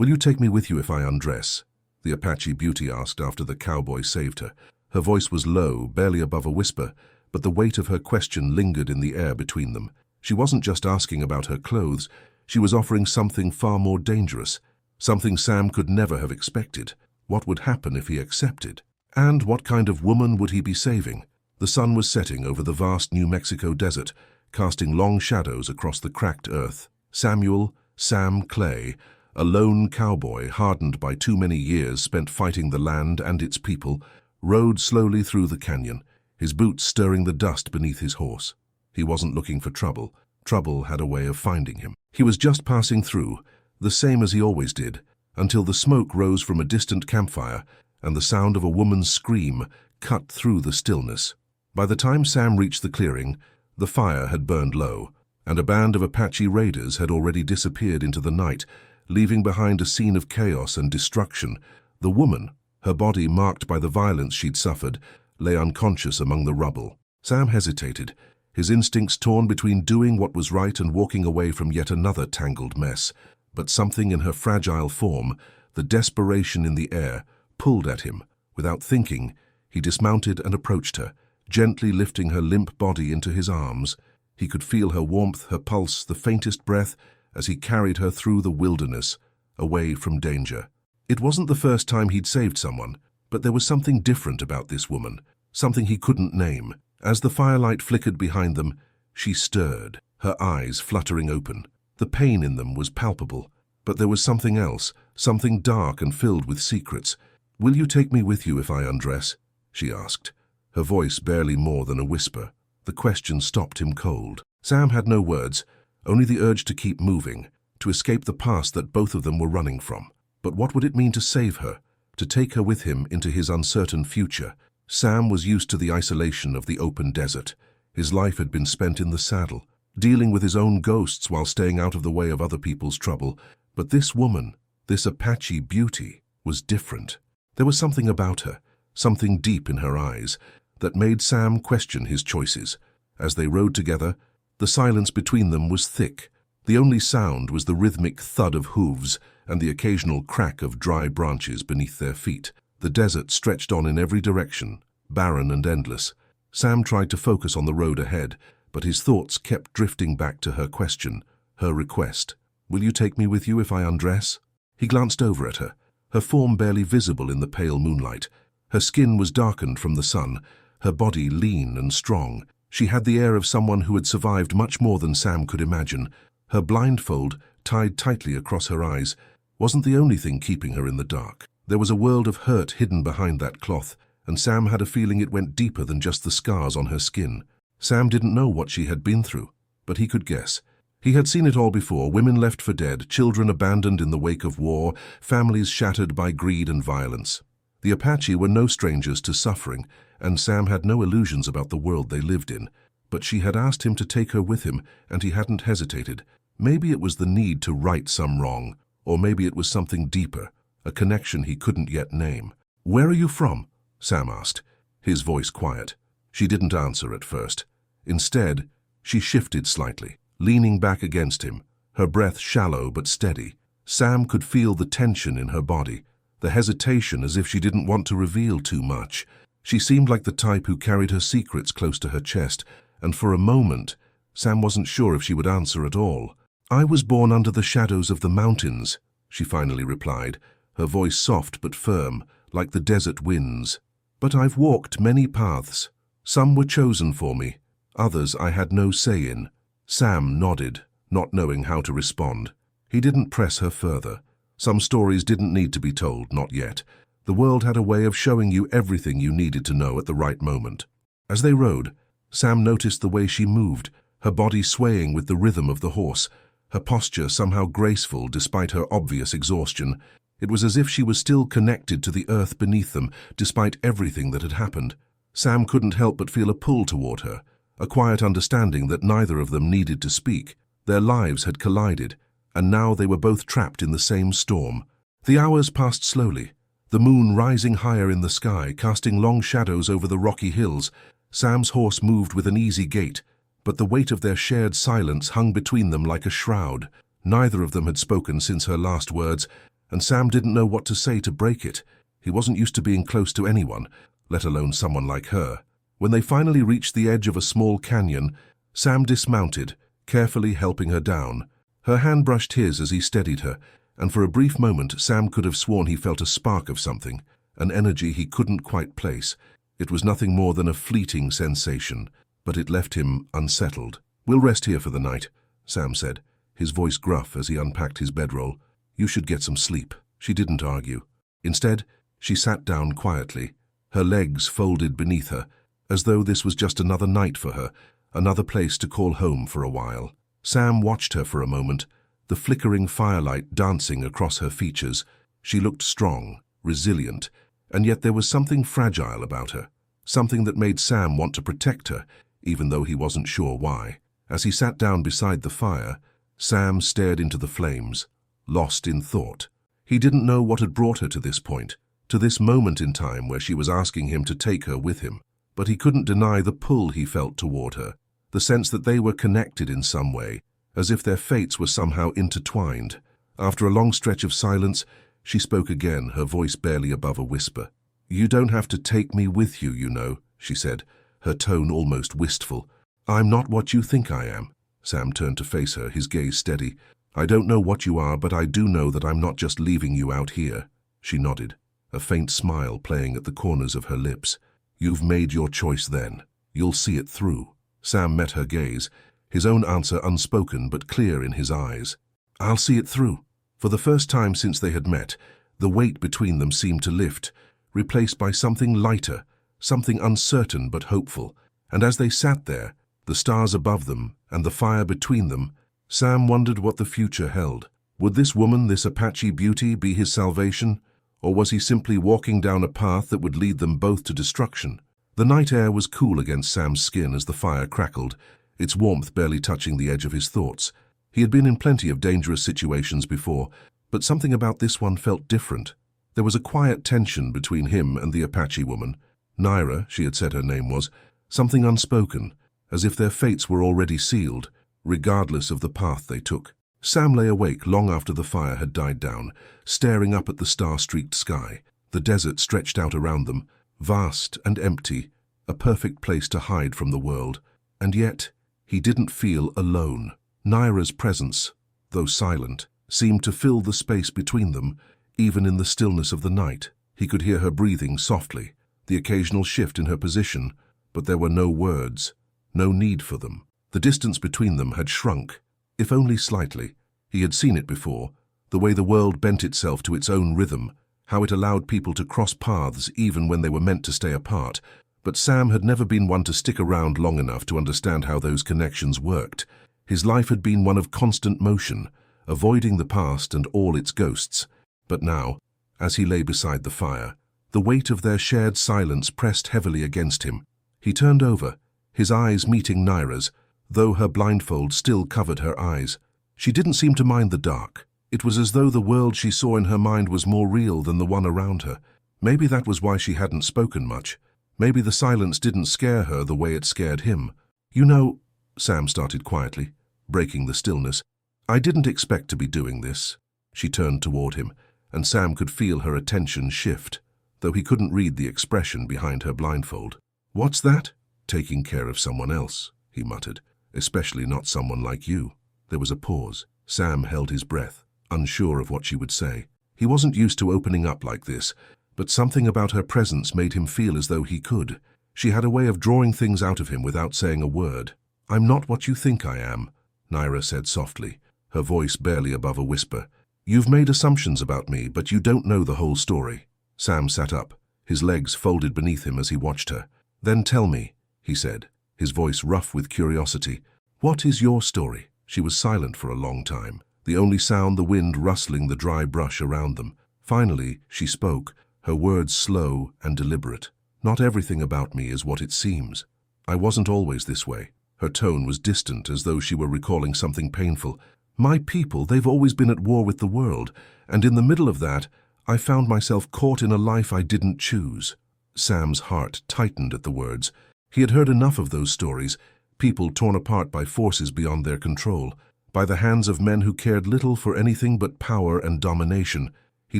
"Will you take me with you if I undress?" the Apache beauty asked after the cowboy saved her. Her voice was low, barely above a whisper, but the weight of her question lingered in the air between them. She wasn't just asking about her clothes, she was offering something far more dangerous, something Sam could never have expected. What would happen if he accepted? And what kind of woman would he be saving? The sun was setting over the vast New Mexico desert, casting long shadows across the cracked earth. Sam Clay, a lone cowboy hardened by too many years spent fighting the land and its people, rode slowly through the canyon, his boots stirring the dust beneath his horse. He wasn't looking for trouble. Trouble had a way of finding him. He was just passing through, the same as he always did, until the smoke rose from a distant campfire and the sound of a woman's scream cut through the stillness. By the time Sam reached the clearing, the fire had burned low, and a band of Apache raiders had already disappeared into the night, leaving behind a scene of chaos and destruction. The woman, her body marked by the violence she'd suffered, lay unconscious among the rubble. Sam hesitated, his instincts torn between doing what was right and walking away from yet another tangled mess. But something in her fragile form, the desperation in the air, pulled at him. Without thinking, he dismounted and approached her, gently lifting her limp body into his arms. He could feel her warmth, her pulse, the faintest breath, as he carried her through the wilderness, away from danger. It wasn't the first time he'd saved someone, but there was something different about this woman, something he couldn't name. As the firelight flickered behind them, she stirred, her eyes fluttering open. The pain in them was palpable, but there was something else, something dark and filled with secrets. "Will you take me with you if I undress?" she asked, her voice barely more than a whisper. The question stopped him cold. Sam had no words, only the urge to keep moving, to escape the past that both of them were running from. But what would it mean to save her, to take her with him into his uncertain future? Sam was used to the isolation of the open desert. His life had been spent in the saddle, dealing with his own ghosts while staying out of the way of other people's trouble. But this woman, this Apache beauty, was different. There was something about her, something deep in her eyes, that made Sam question his choices. As they rode together, the silence between them was thick. The only sound was the rhythmic thud of hooves and the occasional crack of dry branches beneath their feet. The desert stretched on in every direction, barren and endless. Sam tried to focus on the road ahead, but his thoughts kept drifting back to her question, her request. "Will you take me with you if I undress?" He glanced over at her, her form barely visible in the pale moonlight. Her skin was darkened from the sun, her body lean and strong. She had the air of someone who had survived much more than Sam could imagine. Her blindfold, tied tightly across her eyes, wasn't the only thing keeping her in the dark. There was a world of hurt hidden behind that cloth, and Sam had a feeling it went deeper than just the scars on her skin. Sam didn't know what she had been through, but he could guess. He had seen it all before: women left for dead, children abandoned in the wake of war, families shattered by greed and violence. The Apache were no strangers to suffering, and Sam had no illusions about the world they lived in. But she had asked him to take her with him, and he hadn't hesitated. Maybe it was the need to right some wrong, or maybe it was something deeper, a connection he couldn't yet name. "Where are you from?" Sam asked, his voice quiet. She didn't answer at first. Instead, she shifted slightly, leaning back against him, her breath shallow but steady. Sam could feel the tension in her body, the hesitation, as if she didn't want to reveal too much. She seemed like the type who carried her secrets close to her chest, and for a moment, Sam wasn't sure if she would answer at all. "I was born under the shadows of the mountains," she finally replied, her voice soft but firm, like the desert winds. "But I've walked many paths. Some were chosen for me, others I had no say in." Sam nodded, not knowing how to respond. He didn't press her further. Some stories didn't need to be told, not yet. The world had a way of showing you everything you needed to know at the right moment. As they rode, Sam noticed the way she moved, her body swaying with the rhythm of the horse, her posture somehow graceful despite her obvious exhaustion. It was as if she was still connected to the earth beneath them, despite everything that had happened. Sam couldn't help but feel a pull toward her, a quiet understanding that neither of them needed to speak. Their lives had collided, and now they were both trapped in the same storm. The hours passed slowly, the moon rising higher in the sky, casting long shadows over the rocky hills. Sam's horse moved with an easy gait, but the weight of their shared silence hung between them like a shroud. Neither of them had spoken since her last words, and Sam didn't know what to say to break it. He wasn't used to being close to anyone, let alone someone like her. When they finally reached the edge of a small canyon, Sam dismounted, carefully helping her down. Her hand brushed his as he steadied her, and for a brief moment Sam could have sworn he felt a spark of something, an energy he couldn't quite place. It was nothing more than a fleeting sensation, but it left him unsettled. "We'll rest here for the night," Sam said, his voice gruff as he unpacked his bedroll. "You should get some sleep." She didn't argue. Instead, she sat down quietly, her legs folded beneath her, as though this was just another night for her, another place to call home for a while. Sam watched her for a moment, the flickering firelight dancing across her features. She looked strong, resilient, and yet there was something fragile about her, something that made Sam want to protect her, even though he wasn't sure why. As he sat down beside the fire, Sam stared into the flames, lost in thought. He didn't know what had brought her to this point, to this moment in time where she was asking him to take her with him. But he couldn't deny the pull he felt toward her, the sense that they were connected in some way, as if their fates were somehow intertwined. After a long stretch of silence, she spoke again, her voice barely above a whisper. "You don't have to take me with you, you know," she said, her tone almost wistful. "I'm not what you think I am." Sam turned to face her, his gaze steady. "I don't know what you are, but I do know that I'm not just leaving you out here." She nodded, a faint smile playing at the corners of her lips. "You've made your choice then. You'll see it through." Sam met her gaze, his own answer unspoken but clear in his eyes. "I'll see it through." For the first time since they had met, the weight between them seemed to lift, replaced by something lighter, something uncertain but hopeful. And as they sat there, the stars above them and the fire between them, Sam wondered what the future held. Would this woman, this Apache beauty, be his salvation? Or was he simply walking down a path that would lead them both to destruction? The night air was cool against Sam's skin as the fire crackled, its warmth barely touching the edge of his thoughts. He had been in plenty of dangerous situations before, but something about this one felt different. There was a quiet tension between him and the Apache woman. Naira, she had said her name was, something unspoken, as if their fates were already sealed, regardless of the path they took. Sam lay awake long after the fire had died down, staring up at the star-streaked sky. The desert stretched out around them, vast and empty, a perfect place to hide from the world. And yet, he didn't feel alone. Naira's presence, though silent, seemed to fill the space between them, even in the stillness of the night. He could hear her breathing softly, the occasional shift in her position, but there were no words, no need for them. The distance between them had shrunk, if only slightly. He had seen it before, the way the world bent itself to its own rhythm, how it allowed people to cross paths even when they were meant to stay apart. But Sam had never been one to stick around long enough to understand how those connections worked. His life had been one of constant motion, avoiding the past and all its ghosts. But now, as he lay beside the fire, the weight of their shared silence pressed heavily against him. He turned over, his eyes meeting Naira's, though her blindfold still covered her eyes. She didn't seem to mind the dark. It was as though the world she saw in her mind was more real than the one around her. Maybe that was why she hadn't spoken much. Maybe the silence didn't scare her the way it scared him. "You know," Sam started quietly, breaking the stillness, "I didn't expect to be doing this." She turned toward him, and Sam could feel her attention shift, though he couldn't read the expression behind her blindfold. "What's that?" "Taking care of someone else," he muttered. "Especially not someone like you." There was a pause. Sam held his breath, unsure of what she would say. He wasn't used to opening up like this, but something about her presence made him feel as though he could. She had a way of drawing things out of him without saying a word. "I'm not what you think I am," Naira said softly, her voice barely above a whisper. "You've made assumptions about me, but you don't know the whole story." Sam sat up, his legs folded beneath him as he watched her. "Then tell me," he said, his voice rough with curiosity. "What is your story?" She was silent for a long time, the only sound the wind rustling the dry brush around them. Finally, she spoke, her words slow and deliberate. "Not everything about me is what it seems. I wasn't always this way." Her tone was distant, as though she were recalling something painful. "My people, they've always been at war with the world, and in the middle of that, I found myself caught in a life I didn't choose." Sam's heart tightened at the words. He had heard enough of those stories, people torn apart by forces beyond their control, by the hands of men who cared little for anything but power and domination. He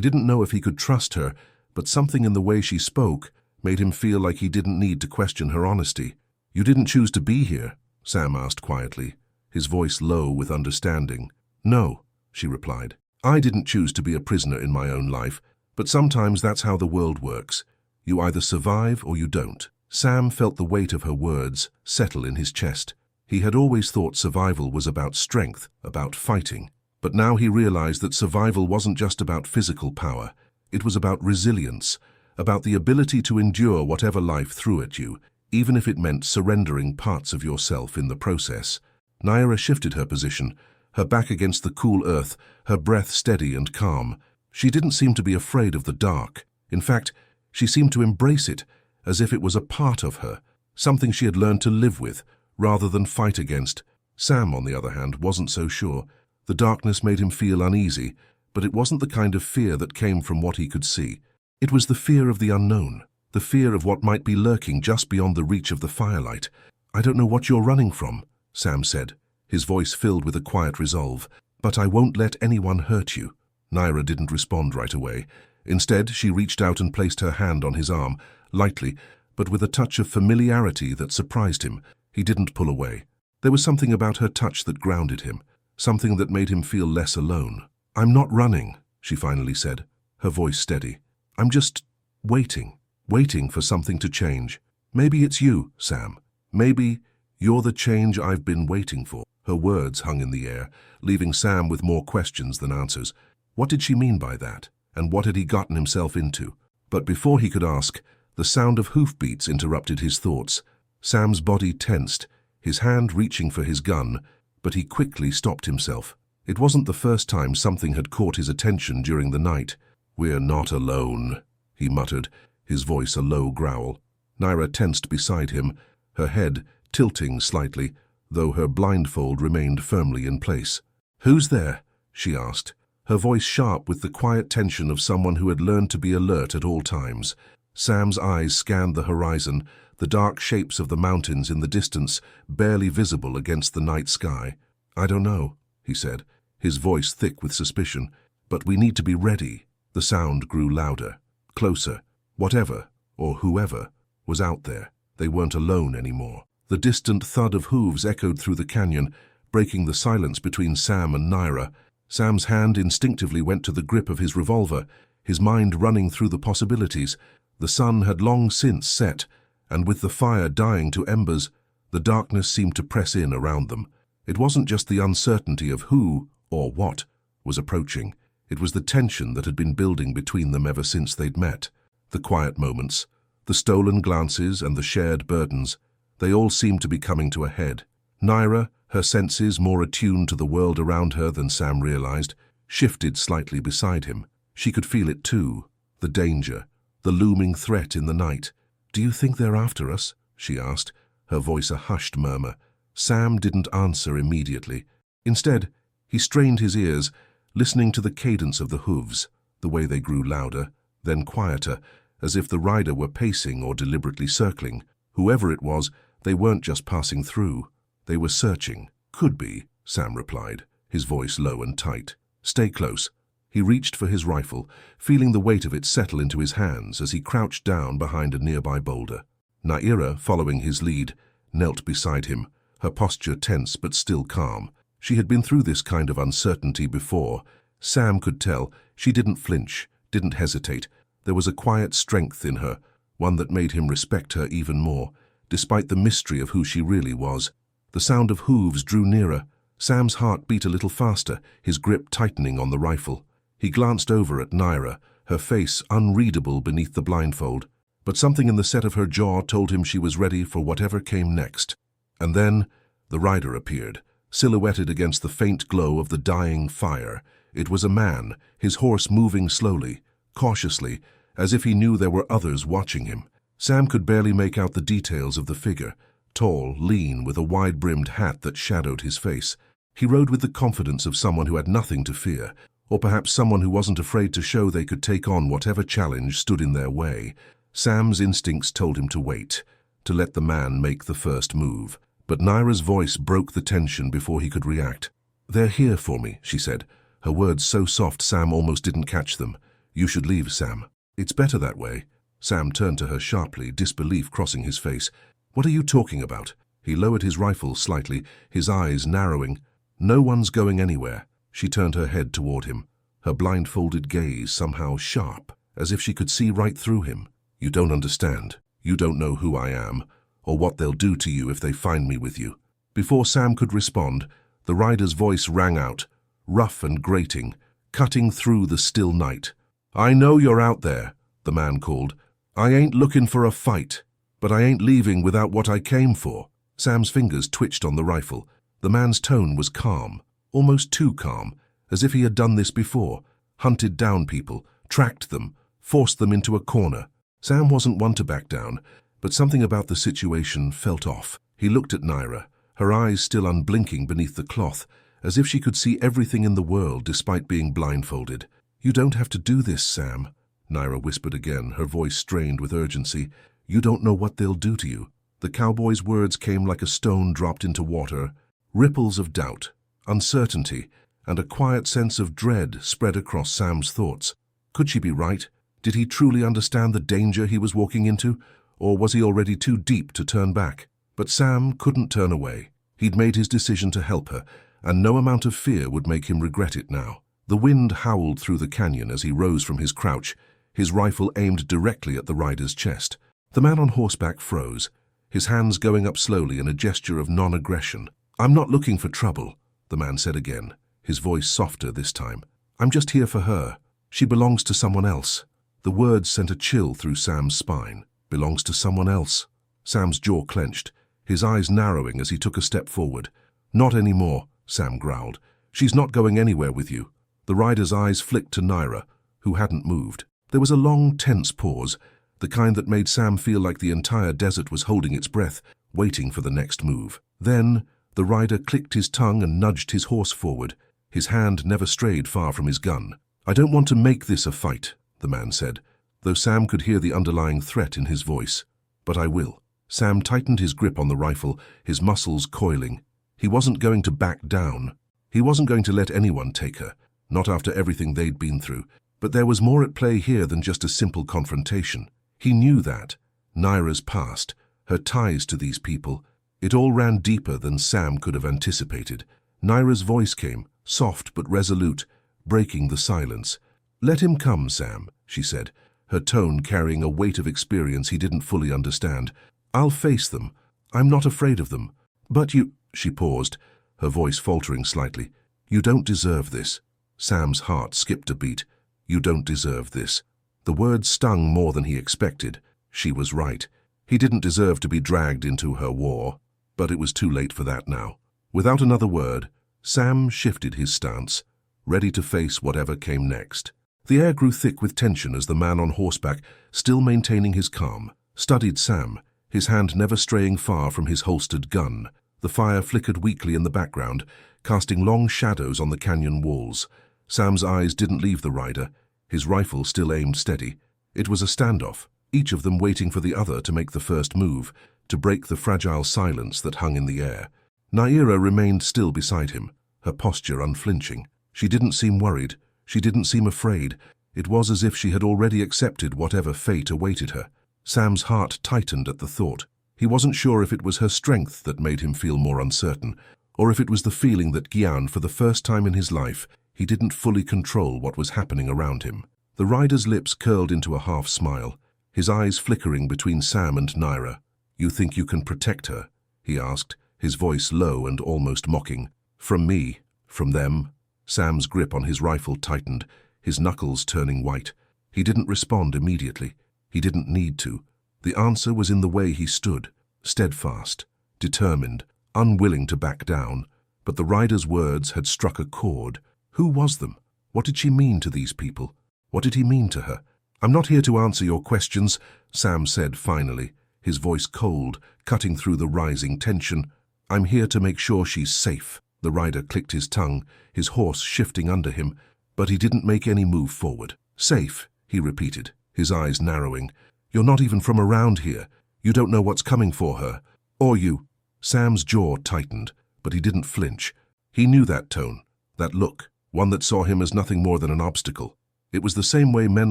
didn't know if he could trust her, but something in the way she spoke made him feel like he didn't need to question her honesty. "You didn't choose to be here?" Sam asked quietly, his voice low with understanding. "No," she replied. "I didn't choose to be a prisoner in my own life, but sometimes that's how the world works. You either survive or you don't." Sam felt the weight of her words settle in his chest. He had always thought survival was about strength, about fighting. But now he realized that survival wasn't just about physical power. It was about resilience, about the ability to endure whatever life threw at you, even if it meant surrendering parts of yourself in the process. Naira shifted her position, her back against the cool earth, her breath steady and calm. She didn't seem to be afraid of the dark. In fact, she seemed to embrace it, as if it was a part of her, something she had learned to live with, rather than fight against. Sam, on the other hand, wasn't so sure. The darkness made him feel uneasy, but it wasn't the kind of fear that came from what he could see. It was the fear of the unknown, the fear of what might be lurking just beyond the reach of the firelight. "I don't know what you're running from," Sam said, his voice filled with a quiet resolve, "but I won't let anyone hurt you." Naira didn't respond right away. Instead, she reached out and placed her hand on his arm, lightly, but with a touch of familiarity that surprised him. He didn't pull away. There was something about her touch that grounded him, something that made him feel less alone. "I'm not running," she finally said, her voice steady. "I'm just waiting for something to change. Maybe it's you, Sam. Maybe you're the change I've been waiting for." Her words hung in the air, leaving Sam with more questions than answers. What did she mean by that? And what had he gotten himself into? But before he could ask, the sound of hoofbeats interrupted his thoughts. Sam's body tensed, his hand reaching for his gun, but he quickly stopped himself. It wasn't the first time something had caught his attention during the night. "We're not alone," he muttered, his voice a low growl. Naira tensed beside him, her head tilting slightly, though her blindfold remained firmly in place. "Who's there?" she asked, her voice sharp with the quiet tension of someone who had learned to be alert at all times. Sam's eyes scanned the horizon, the dark shapes of the mountains in the distance, barely visible against the night sky. "I don't know," he said, his voice thick with suspicion. "But we need to be ready." The sound grew louder, closer. Whatever, or whoever, was out there. They weren't alone anymore. The distant thud of hooves echoed through the canyon, breaking the silence between Sam and Naira. Sam's hand instinctively went to the grip of his revolver, his mind running through the possibilities. The sun had long since set, and with the fire dying to embers, the darkness seemed to press in around them. It wasn't just the uncertainty of who, or what, was approaching. It was the tension that had been building between them ever since they'd met. The quiet moments, the stolen glances and the shared burdens, they all seemed to be coming to a head. Naira, her senses more attuned to the world around her than Sam realized, shifted slightly beside him. She could feel it too, the danger, the looming threat in the night. "Do you think they're after us?" she asked, her voice a hushed murmur. Sam didn't answer immediately. Instead, he strained his ears, listening to the cadence of the hooves, the way they grew louder, then quieter, as if the rider were pacing or deliberately circling. Whoever it was, they weren't just passing through. They were searching. "Could be," Sam replied, his voice low and tight. "Stay close." He reached for his rifle, feeling the weight of it settle into his hands as he crouched down behind a nearby boulder. Naira, following his lead, knelt beside him, her posture tense but still calm. She had been through this kind of uncertainty before. Sam could tell. She didn't flinch, didn't hesitate. There was a quiet strength in her, one that made him respect her even more, despite the mystery of who she really was. The sound of hooves drew nearer. Sam's heart beat a little faster, his grip tightening on the rifle. He glanced over at Naira, her face unreadable beneath the blindfold, but something in the set of her jaw told him she was ready for whatever came next. And then the rider appeared, silhouetted against the faint glow of the dying fire. It was a man, his horse moving slowly, cautiously, as if he knew there were others watching him. Sam could barely make out the details of the figure, tall, lean, with a wide-brimmed hat that shadowed his face. He rode with the confidence of someone who had nothing to fear, or perhaps someone who wasn't afraid to show they could take on whatever challenge stood in their way. Sam's instincts told him to wait, to let the man make the first move. But Naira's voice broke the tension before he could react. "They're here for me," she said, her words so soft Sam almost didn't catch them. You should leave, Sam. It's better that way. Sam turned to her sharply, disbelief crossing his face. What are you talking about? He lowered his rifle slightly, his eyes narrowing. No one's going anywhere. She turned her head toward him, her blindfolded gaze somehow sharp, as if she could see right through him. You don't understand. You don't know who I am, or what they'll do to you if they find me with you. Before Sam could respond, the rider's voice rang out, rough and grating, cutting through the still night. I know you're out there, the man called. I ain't looking for a fight, but I ain't leaving without what I came for. Sam's fingers twitched on the rifle. The man's tone was calm, almost too calm, as if he had done this before, hunted down people, tracked them, forced them into a corner. Sam wasn't one to back down, but something about the situation felt off. He looked at Naira, her eyes still unblinking beneath the cloth, as if she could see everything in the world despite being blindfolded. You don't have to do this, Sam, Naira whispered again, her voice strained with urgency. You don't know what they'll do to you. The cowboy's words came like a stone dropped into water. Ripples of doubt, uncertainty, and a quiet sense of dread spread across Sam's thoughts. Could she be right? Did he truly understand the danger he was walking into, or was he already too deep to turn back? But Sam couldn't turn away. He'd made his decision to help her, and no amount of fear would make him regret it now. The wind howled through the canyon as he rose from his crouch, his rifle aimed directly at the rider's chest. The man on horseback froze, his hands going up slowly in a gesture of non-aggression. I'm not looking for trouble, the man said again, his voice softer this time. I'm just here for her. She belongs to someone else. The words sent a chill through Sam's spine. Belongs to someone else. Sam's jaw clenched, his eyes narrowing as he took a step forward. Not anymore, Sam growled. She's not going anywhere with you. The rider's eyes flicked to Naira, who hadn't moved. There was a long, tense pause, the kind that made Sam feel like the entire desert was holding its breath, waiting for the next move. Then, the rider clicked his tongue and nudged his horse forward. His hand never strayed far from his gun. I don't want to make this a fight, the man said, though Sam could hear the underlying threat in his voice. But I will. Sam tightened his grip on the rifle, his muscles coiling. He wasn't going to back down. He wasn't going to let anyone take her, not after everything they'd been through. But there was more at play here than just a simple confrontation. He knew that. Naira's past, her ties to these people, it all ran deeper than Sam could have anticipated. Naira's voice came, soft but resolute, breaking the silence. Let him come, Sam, she said, her tone carrying a weight of experience he didn't fully understand. I'll face them. I'm not afraid of them. But you, she paused, her voice faltering slightly. You don't deserve this. Sam's heart skipped a beat. You don't deserve this. The words stung more than he expected. She was right. He didn't deserve to be dragged into her war. But it was too late for that now. Without another word, Sam shifted his stance, ready to face whatever came next. The air grew thick with tension as the man on horseback, still maintaining his calm, studied Sam, his hand never straying far from his holstered gun. The fire flickered weakly in the background, casting long shadows on the canyon walls. Sam's eyes didn't leave the rider, his rifle still aimed steady. It was a standoff, each of them waiting for the other to make the first move, to break the fragile silence that hung in the air. Naira remained still beside him, her posture unflinching. She didn't seem worried. She didn't seem afraid. It was as if she had already accepted whatever fate awaited her. Sam's heart tightened at the thought. He wasn't sure if it was her strength that made him feel more uncertain, or if it was the feeling that Gyan, for the first time in his life, he didn't fully control what was happening around him. The rider's lips curled into a half smile, his eyes flickering between Sam and Naira. You think you can protect her? He asked, his voice low and almost mocking. From me? From them? Sam's grip on his rifle tightened, his knuckles turning white. He didn't respond immediately. He didn't need to. The answer was in the way he stood, steadfast, determined, unwilling to back down. But the rider's words had struck a chord. Who was them? What did she mean to these people? What did he mean to her? I'm not here to answer your questions, Sam said finally, his voice cold, cutting through the rising tension. I'm here to make sure she's safe. The rider clicked his tongue, his horse shifting under him, but he didn't make any move forward. Safe, he repeated, his eyes narrowing. You're not even from around here. You don't know what's coming for her. Or you. Sam's jaw tightened, but he didn't flinch. He knew that tone, that look, one that saw him as nothing more than an obstacle. It was the same way men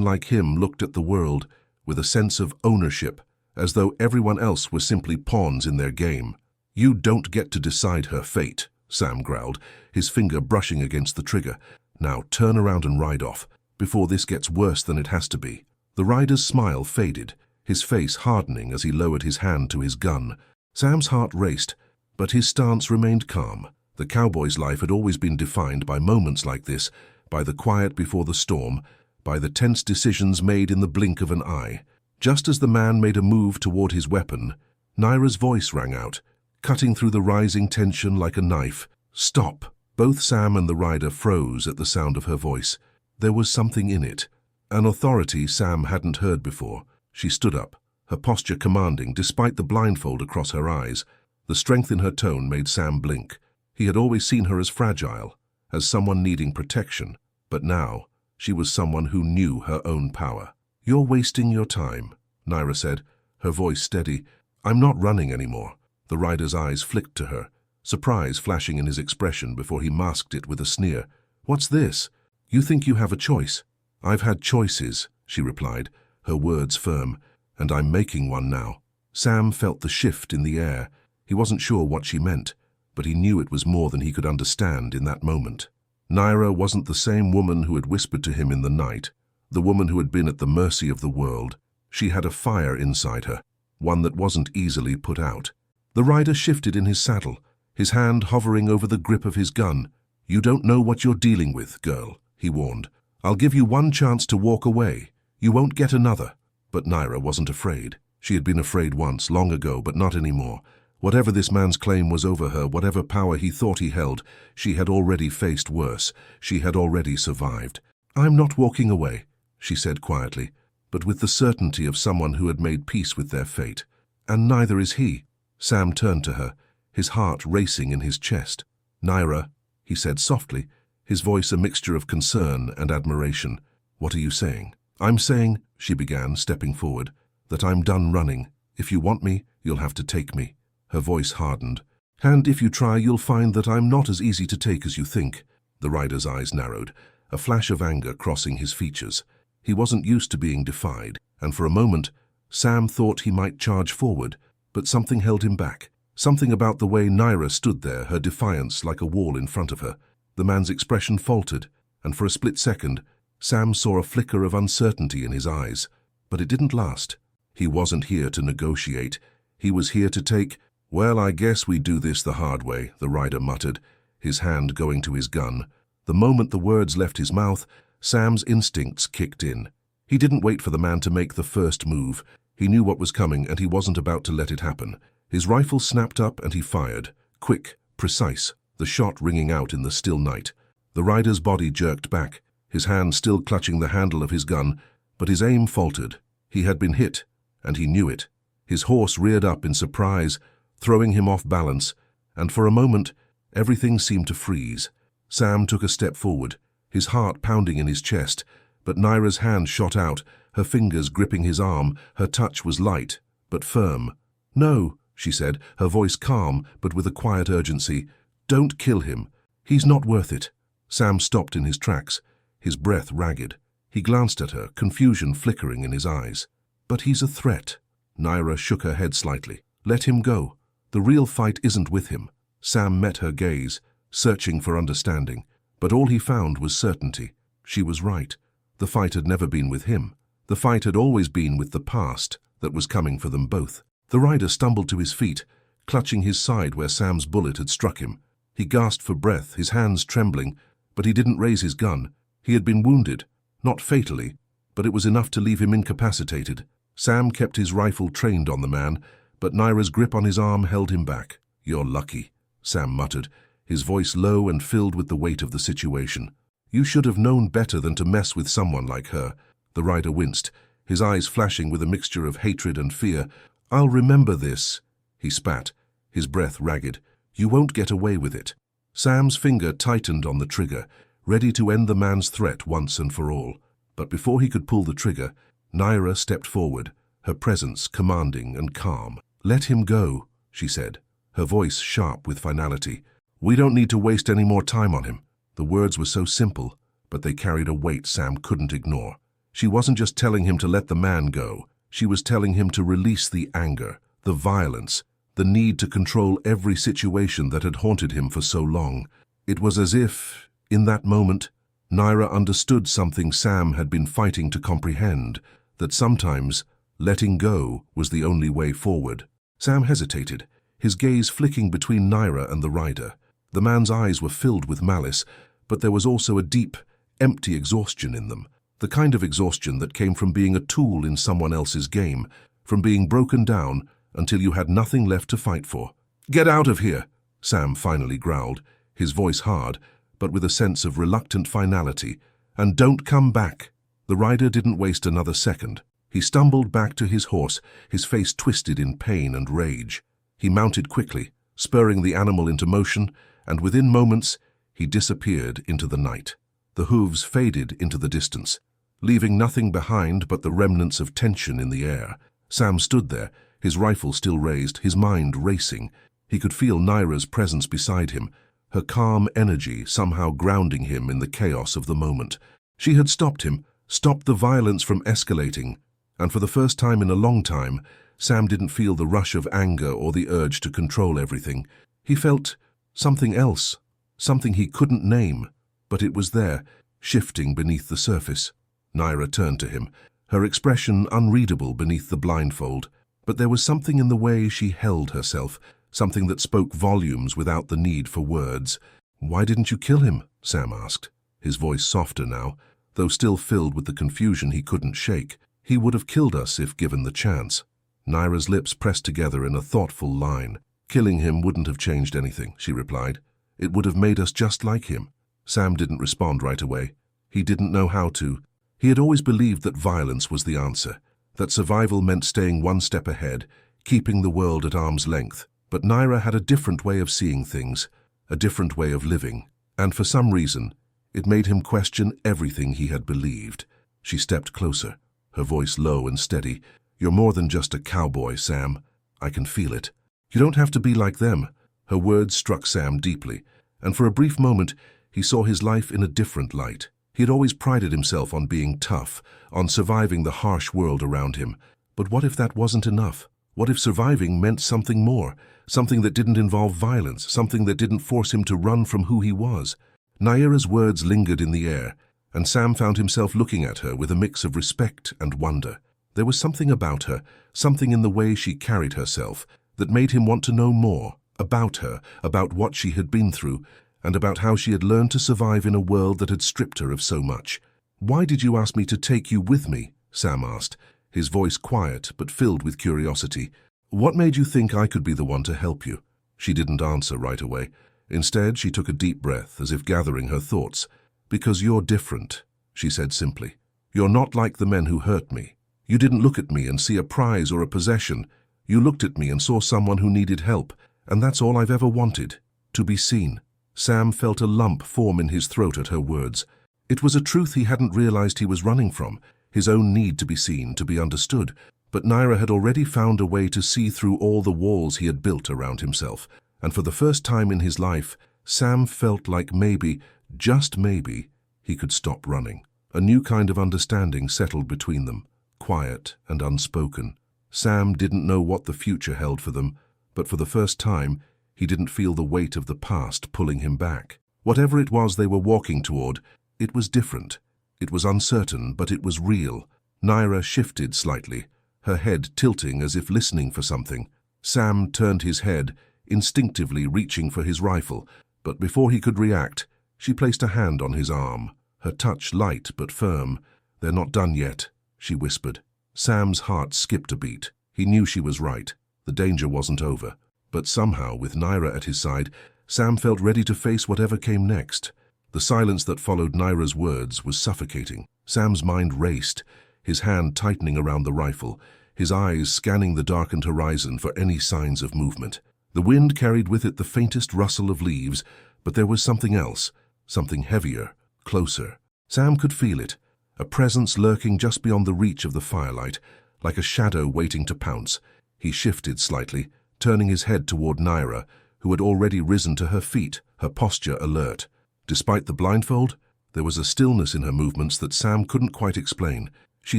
like him looked at the world, with a sense of ownership, as though everyone else were simply pawns in their game. "You don't get to decide her fate," Sam growled, his finger brushing against the trigger. "Now turn around and ride off, before this gets worse than it has to be." The rider's smile faded, his face hardening as he lowered his hand to his gun. Sam's heart raced, but his stance remained calm. The cowboy's life had always been defined by moments like this, by the quiet before the storm, by the tense decisions made in the blink of an eye. Just as the man made a move toward his weapon, Naira's voice rang out, cutting through the rising tension like a knife. "Stop!" Both Sam and the rider froze at the sound of her voice. There was something in it, an authority Sam hadn't heard before. She stood up, her posture commanding despite the blindfold across her eyes. The strength in her tone made Sam blink. He had always seen her as fragile, as someone needing protection, but now she was someone who knew her own power. "You're wasting your time," Naira said, her voice steady. "I'm not running anymore." The rider's eyes flicked to her, surprise flashing in his expression before he masked it with a sneer. "What's this? You think you have a choice?" "I've had choices," she replied, her words firm, "and I'm making one now." Sam felt the shift in the air. He wasn't sure what she meant, but he knew it was more than he could understand in that moment. Naira wasn't the same woman who had whispered to him in the night, the woman who had been at the mercy of the world. She had a fire inside her, one that wasn't easily put out. The rider shifted in his saddle, his hand hovering over the grip of his gun. "You don't know what you're dealing with, girl," he warned. "I'll give you one chance to walk away. You won't get another." But Naira wasn't afraid. She had been afraid once, long ago, but not anymore. Whatever this man's claim was over her, whatever power he thought he held, she had already faced worse. She had already survived. "I'm not walking away," she said quietly, but with the certainty of someone who had made peace with their fate. "And neither is he." Sam turned to her, his heart racing in his chest. "Naira," he said softly, his voice a mixture of concern and admiration. "What are you saying?" "I'm saying," she began, stepping forward, "that I'm done running. If you want me, you'll have to take me." Her voice hardened. "And if you try, you'll find that I'm not as easy to take as you think." The rider's eyes narrowed, a flash of anger crossing his features. He wasn't used to being defied, and for a moment, Sam thought he might charge forward, but something held him back. Something about the way Naira stood there, her defiance like a wall in front of her. The man's expression faltered, and for a split second, Sam saw a flicker of uncertainty in his eyes. But it didn't last. He wasn't here to negotiate. He was here to take. "Well, I guess we do this the hard way," the rider muttered, his hand going to his gun. The moment the words left his mouth, Sam's instincts kicked in. He didn't wait for the man to make the first move. He knew what was coming, and he wasn't about to let it happen. His rifle snapped up and he fired. Quick, precise, the shot ringing out in the still night. The rider's body jerked back, his hand still clutching the handle of his gun, but his aim faltered. He had been hit, and he knew it. His horse reared up in surprise, throwing him off balance, and for a moment, everything seemed to freeze. Sam took a step forward, his heart pounding in his chest, but Naira's hand shot out, her fingers gripping his arm. Her touch was light, but firm. "No," she said, her voice calm, but with a quiet urgency. "Don't kill him. He's not worth it." Sam stopped in his tracks, his breath ragged. He glanced at her, confusion flickering in his eyes. "But he's a threat." Naira shook her head slightly. "Let him go. The real fight isn't with him." Sam met her gaze, searching for understanding, but all he found was certainty. She was right. The fight had never been with him. The fight had always been with the past that was coming for them both. The rider stumbled to his feet, clutching his side where Sam's bullet had struck him. He gasped for breath, his hands trembling, but he didn't raise his gun. He had been wounded, not fatally, but it was enough to leave him incapacitated. Sam kept his rifle trained on the man, but Naira's grip on his arm held him back. "You're lucky," Sam muttered, his voice low and filled with the weight of the situation. "You should have known better than to mess with someone like her." The rider winced, his eyes flashing with a mixture of hatred and fear. "I'll remember this," he spat, his breath ragged. "You won't get away with it." Sam's finger tightened on the trigger, ready to end the man's threat once and for all. But before he could pull the trigger, Naira stepped forward, her presence commanding and calm. "Let him go," she said, her voice sharp with finality. "We don't need to waste any more time on him." The words were so simple, but they carried a weight Sam couldn't ignore. She wasn't just telling him to let the man go. She was telling him to release the anger, the violence, the need to control every situation that had haunted him for so long. It was as if, in that moment, Naira understood something Sam had been fighting to comprehend, that sometimes letting go was the only way forward. Sam hesitated, his gaze flicking between Naira and the rider. The man's eyes were filled with malice, but there was also a deep, empty exhaustion in them, the kind of exhaustion that came from being a tool in someone else's game, from being broken down until you had nothing left to fight for. "Get out of here," Sam finally growled, his voice hard, but with a sense of reluctant finality, "and don't come back." The rider didn't waste another second. He stumbled back to his horse, his face twisted in pain and rage. He mounted quickly, spurring the animal into motion, and within moments he disappeared into the night. The hooves faded into the distance, leaving nothing behind but the remnants of tension in the air. Sam stood there, his rifle still raised, his mind racing. He could feel Naira's presence beside him, her calm energy somehow grounding him in the chaos of the moment. She had stopped him, stopped the violence from escalating, and for the first time in a long time, Sam didn't feel the rush of anger or the urge to control everything. He felt something else, something he couldn't name, but it was there, shifting beneath the surface. Naira turned to him, her expression unreadable beneath the blindfold, but there was something in the way she held herself, something that spoke volumes without the need for words. "Why didn't you kill him?" Sam asked, his voice softer now, though still filled with the confusion he couldn't shake. "He would have killed us if given the chance." Naira's lips pressed together in a thoughtful line. "Killing him wouldn't have changed anything," she replied. "It would have made us just like him." Sam didn't respond right away. He didn't know how to. He had always believed that violence was the answer, that survival meant staying one step ahead, keeping the world at arm's length. But Naira had a different way of seeing things, a different way of living, and for some reason, it made him question everything he had believed. She stepped closer, her voice low and steady. "You're more than just a cowboy, Sam. I can feel it. You don't have to be like them." Her words struck Sam deeply, and for a brief moment, he saw his life in a different light. He had always prided himself on being tough, on surviving the harsh world around him. But what if that wasn't enough? What if surviving meant something more, something that didn't involve violence, something that didn't force him to run from who he was? Naira's words lingered in the air, and Sam found himself looking at her with a mix of respect and wonder. There was something about her, something in the way she carried herself, that made him want to know more about her, about what she had been through, and about how she had learned to survive in a world that had stripped her of so much. "Why did you ask me to take you with me?" Sam asked, his voice quiet but filled with curiosity. "What made you think I could be the one to help you?" She didn't answer right away. Instead, she took a deep breath, as if gathering her thoughts. "Because you're different," she said simply. "You're not like the men who hurt me. You didn't look at me and see a prize or a possession. You looked at me and saw someone who needed help, and that's all I've ever wanted, to be seen." Sam felt a lump form in his throat at her words. It was a truth he hadn't realized he was running from, his own need to be seen, to be understood. But Naira had already found a way to see through all the walls he had built around himself, and for the first time in his life, Sam felt like maybe, just maybe, he could stop running. A new kind of understanding settled between them, quiet and unspoken. Sam didn't know what the future held for them, but for the first time, he didn't feel the weight of the past pulling him back. Whatever it was they were walking toward, it was different. It was uncertain, but it was real. Naira shifted slightly, her head tilting as if listening for something. Sam turned his head, instinctively reaching for his rifle, but before he could react, she placed a hand on his arm, her touch light but firm. "They're not done yet," she whispered. Sam's heart skipped a beat. He knew she was right. The danger wasn't over. But somehow, with Naira at his side, Sam felt ready to face whatever came next. The silence that followed Naira's words was suffocating. Sam's mind raced, his hand tightening around the rifle, his eyes scanning the darkened horizon for any signs of movement. The wind carried with it the faintest rustle of leaves, but there was something else, something heavier, closer. Sam could feel it, a presence lurking just beyond the reach of the firelight, like a shadow waiting to pounce. He shifted slightly, turning his head toward Naira, who had already risen to her feet, her posture alert. Despite the blindfold, There was a stillness in her movements that Sam couldn't quite explain. She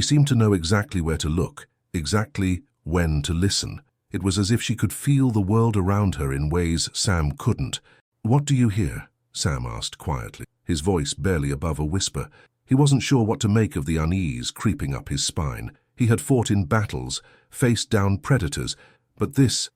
seemed to know exactly where to look, exactly when to listen. It was as if she could feel the world around her in ways Sam couldn't. "What do you hear?" Sam asked quietly, his voice barely above a whisper. He wasn't sure what to make of the unease creeping up his spine. He had fought in battles, faced down predators, but this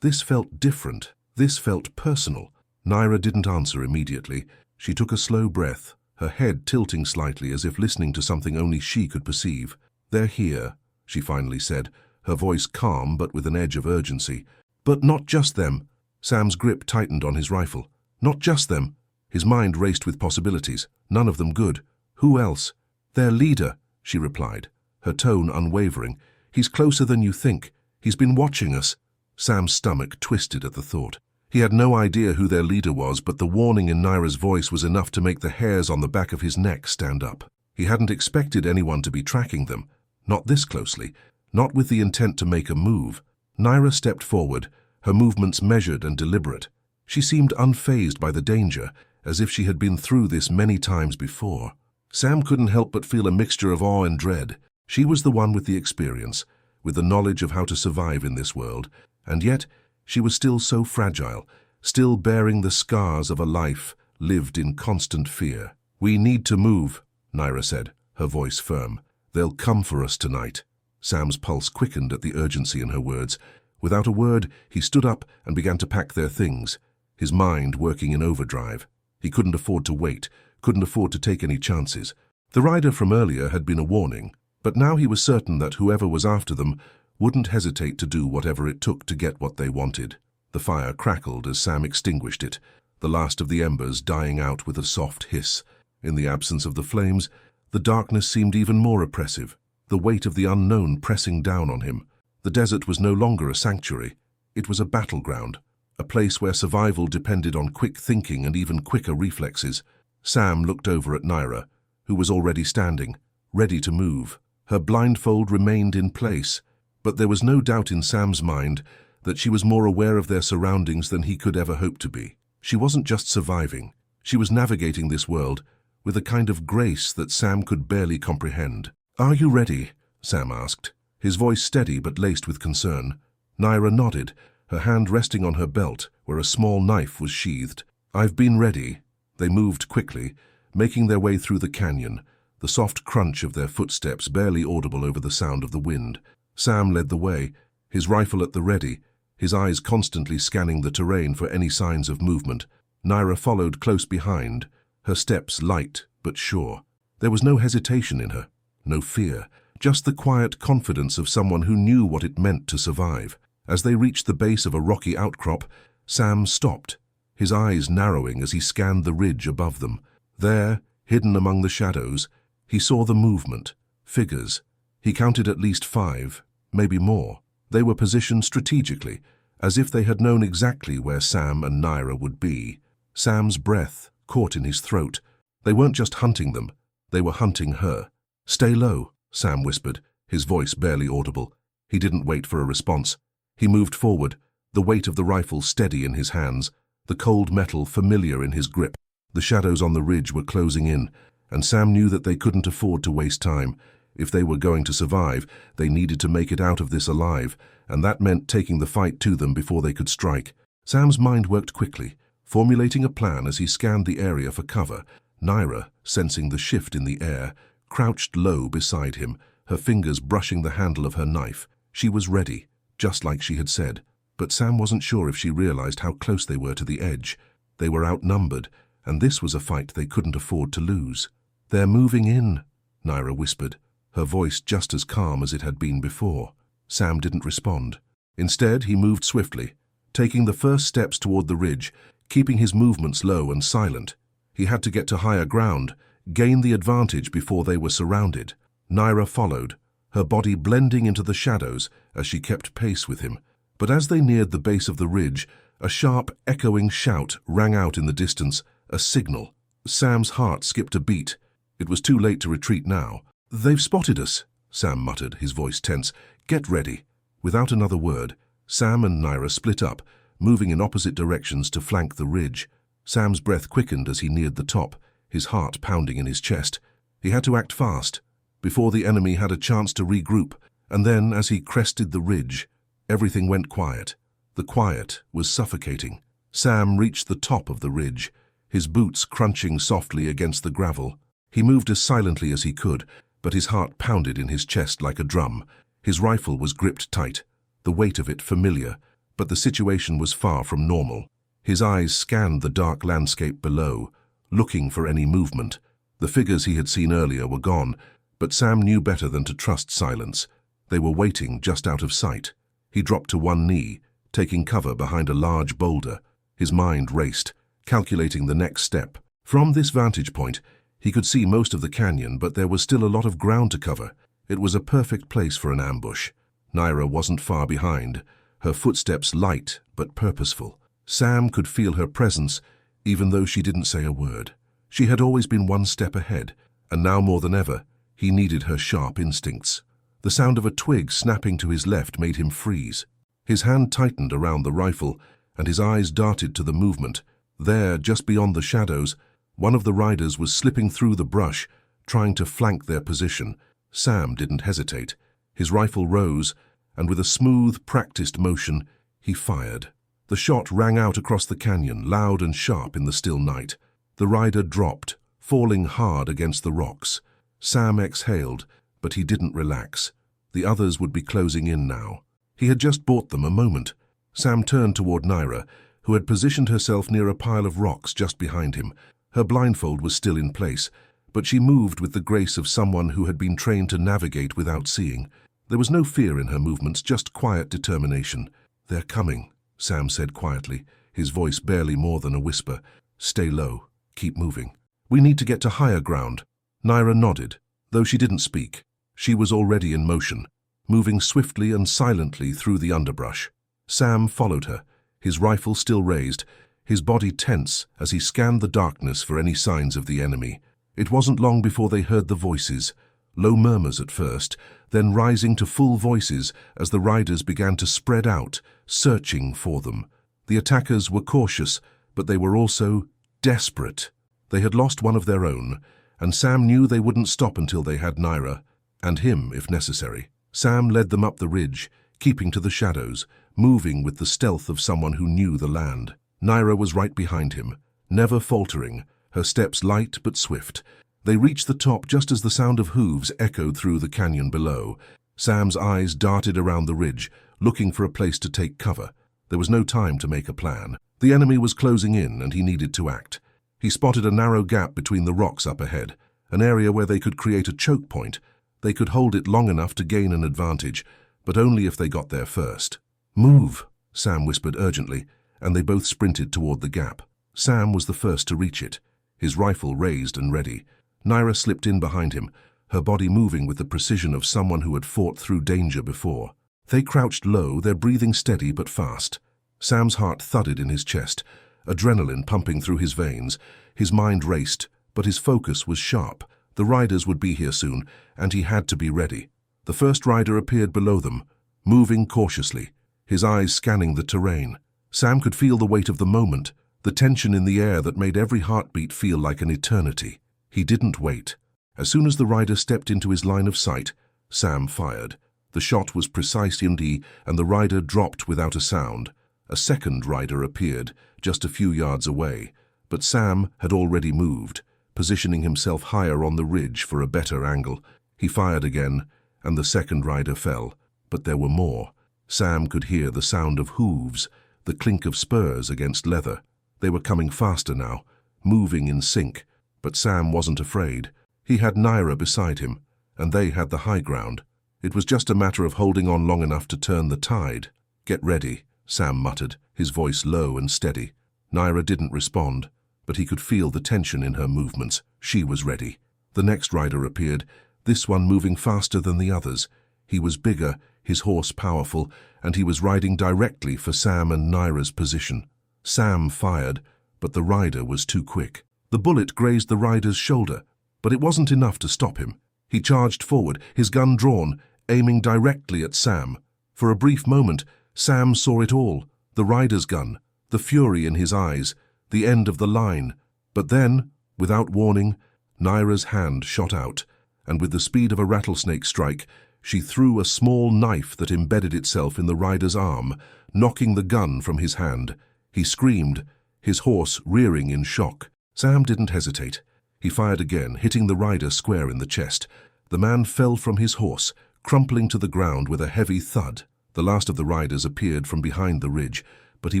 felt different. This felt personal. Naira didn't answer immediately. She took a slow breath, her head tilting slightly as if listening to something only she could perceive. "They're here," she finally said, her voice calm but with an edge of urgency. "But not just them." Sam's grip tightened on his rifle. "Not just them." His mind raced with possibilities, none of them good. "Who else?" "Their leader," she replied, her tone unwavering. "He's closer than you think. He's been watching us." Sam's stomach twisted at the thought. He had no idea who their leader was, but the warning in Naira's voice was enough to make the hairs on the back of his neck stand up. He hadn't expected anyone to be tracking them, not this closely, not with the intent to make a move. Naira stepped forward, her movements measured and deliberate. She seemed unfazed by the danger, as if she had been through this many times before. Sam couldn't help but feel a mixture of awe and dread. She was the one with the experience, with the knowledge of how to survive in this world, and yet she was still so fragile, still bearing the scars of a life lived in constant fear. "We need to move," Naira said, her voice firm. "They'll come for us tonight." Sam's pulse quickened at the urgency in her words. Without a word, he stood up and began to pack their things, his mind working in overdrive. He couldn't afford to wait, couldn't afford to take any chances. The rider from earlier had been a warning, but now he was certain that whoever was after them wouldn't hesitate to do whatever it took to get what they wanted. The fire crackled as Sam extinguished it, the last of the embers dying out with a soft hiss. In the absence of the flames, the darkness seemed even more oppressive, the weight of the unknown pressing down on him. The desert was no longer a sanctuary. It was a battleground, a place where survival depended on quick thinking and even quicker reflexes. Sam looked over at Naira, who was already standing, ready to move. Her blindfold remained in place, but there was no doubt in Sam's mind that she was more aware of their surroundings than he could ever hope to be. She wasn't just surviving. She was navigating this world with a kind of grace that Sam could barely comprehend. "Are you ready?" Sam asked, his voice steady but laced with concern. Naira nodded, her hand resting on her belt where a small knife was sheathed. "I've been ready." They moved quickly, making their way through the canyon, the soft crunch of their footsteps barely audible over the sound of the wind. Sam led the way, his rifle at the ready, his eyes constantly scanning the terrain for any signs of movement. Naira followed close behind, her steps light but sure. There was no hesitation in her, no fear, just the quiet confidence of someone who knew what it meant to survive. As they reached the base of a rocky outcrop, Sam stopped, his eyes narrowing as he scanned the ridge above them. There, hidden among the shadows, he saw the movement, figures. He counted at least 5, maybe more. They were positioned strategically, as if they had known exactly where Sam and Naira would be. Sam's breath caught in his throat. They weren't just hunting them, they were hunting her. "Stay low," Sam whispered, his voice barely audible. He didn't wait for a response. He moved forward, the weight of the rifle steady in his hands, the cold metal familiar in his grip. The shadows on the ridge were closing in, and Sam knew that they couldn't afford to waste time. If they were going to survive, they needed to make it out of this alive, and that meant taking the fight to them before they could strike. Sam's mind worked quickly, formulating a plan as he scanned the area for cover. Naira, sensing the shift in the air, crouched low beside him, her fingers brushing the handle of her knife. She was ready, just like she had said, but Sam wasn't sure if she realized how close they were to the edge. They were outnumbered, and this was a fight they couldn't afford to lose. "They're moving in," Naira whispered, her voice just as calm as it had been before. Sam didn't respond. Instead, he moved swiftly, taking the first steps toward the ridge, keeping his movements low and silent. He had to get to higher ground, gain the advantage before they were surrounded. Naira followed, her body blending into the shadows as she kept pace with him. But as they neared the base of the ridge, a sharp, echoing shout rang out in the distance, a signal. Sam's heart skipped a beat. It was too late to retreat now. "They've spotted us," Sam muttered, his voice tense. "Get ready." Without another word, Sam and Naira split up, moving in opposite directions to flank the ridge. Sam's breath quickened as he neared the top, his heart pounding in his chest. He had to act fast, before the enemy had a chance to regroup, and then, as he crested the ridge, everything went quiet. The quiet was suffocating. Sam reached the top of the ridge, his boots crunching softly against the gravel. He moved as silently as he could, but his heart pounded in his chest like a drum. His rifle was gripped tight, the weight of it familiar, but the situation was far from normal. His eyes scanned the dark landscape below, looking for any movement. The figures he had seen earlier were gone, but Sam knew better than to trust silence. They were waiting just out of sight. He dropped to one knee, taking cover behind a large boulder. His mind raced, calculating the next step. From this vantage point, he could see most of the canyon, but there was still a lot of ground to cover. It was a perfect place for an ambush. Naira wasn't far behind, her footsteps light but purposeful. Sam could feel her presence, even though she didn't say a word. She had always been one step ahead, and now more than ever, he needed her sharp instincts. The sound of a twig snapping to his left made him freeze. His hand tightened around the rifle, and his eyes darted to the movement. There, just beyond the shadows, one of the riders was slipping through the brush, trying to flank their position. Sam didn't hesitate. His rifle rose, and with a smooth, practiced motion, he fired. The shot rang out across the canyon, loud and sharp in the still night. The rider dropped, falling hard against the rocks. Sam exhaled, but he didn't relax. The others would be closing in now. He had just bought them a moment. Sam turned toward Naira, who had positioned herself near a pile of rocks just behind him. Her blindfold was still in place, but she moved with the grace of someone who had been trained to navigate without seeing. There was no fear in her movements, just quiet determination. "They're coming," Sam said quietly, his voice barely more than a whisper. "Stay low. Keep moving. We need to get to higher ground." Naira nodded, though she didn't speak. She was already in motion, moving swiftly and silently through the underbrush. Sam followed her, his rifle still raised, his body tense as he scanned the darkness for any signs of the enemy. It wasn't long before they heard the voices, low murmurs at first, then rising to full voices as the riders began to spread out, searching for them. The attackers were cautious, but they were also desperate. They had lost one of their own, and Sam knew they wouldn't stop until they had Naira, and him if necessary. Sam led them up the ridge, keeping to the shadows, moving with the stealth of someone who knew the land. Naira was right behind him, never faltering, her steps light but swift. They reached the top just as the sound of hooves echoed through the canyon below. Sam's eyes darted around the ridge, looking for a place to take cover. There was no time to make a plan. The enemy was closing in, and he needed to act. He spotted a narrow gap between the rocks up ahead, an area where they could create a choke point. They could hold it long enough to gain an advantage, but only if they got there first. "Move," Sam whispered urgently, and they both sprinted toward the gap. Sam was the first to reach it, his rifle raised and ready. Naira slipped in behind him, her body moving with the precision of someone who had fought through danger before. They crouched low, their breathing steady but fast. Sam's heart thudded in his chest, adrenaline pumping through his veins. His mind raced, but his focus was sharp. The riders would be here soon, and he had to be ready. The first rider appeared below them, moving cautiously, his eyes scanning the terrain. Sam could feel the weight of the moment, the tension in the air that made every heartbeat feel like an eternity. He didn't wait. As soon as the rider stepped into his line of sight, Sam fired. The shot was precise indeed, and the rider dropped without a sound. A second rider appeared, just a few yards away, but Sam had already moved, positioning himself higher on the ridge for a better angle. He fired again, and the second rider fell, but there were more. Sam could hear the sound of hooves, the clink of spurs against leather. They were coming faster now, moving in sync, but Sam wasn't afraid. He had Naira beside him, and they had the high ground. It was just a matter of holding on long enough to turn the tide. "Get ready," Sam muttered, his voice low and steady. Naira didn't respond, but he could feel the tension in her movements. She was ready. The next rider appeared, this one moving faster than the others. He was bigger, his horse powerful, and he was riding directly for Sam and Naira's position. Sam fired, but the rider was too quick. The bullet grazed the rider's shoulder, but it wasn't enough to stop him. He charged forward, his gun drawn, aiming directly at Sam. For a brief moment, Sam saw it all, the rider's gun, the fury in his eyes, the end of the line. But then, Without warning, Naira's hand shot out, and with the speed of a rattlesnake strike, she threw a small knife that embedded itself in the rider's arm, knocking the gun from his hand. He screamed, his horse rearing in shock. Sam didn't hesitate. He fired again, hitting the rider square in the chest. The man fell from his horse, crumpling to the ground with a heavy thud. The last of the riders appeared from behind the ridge, but he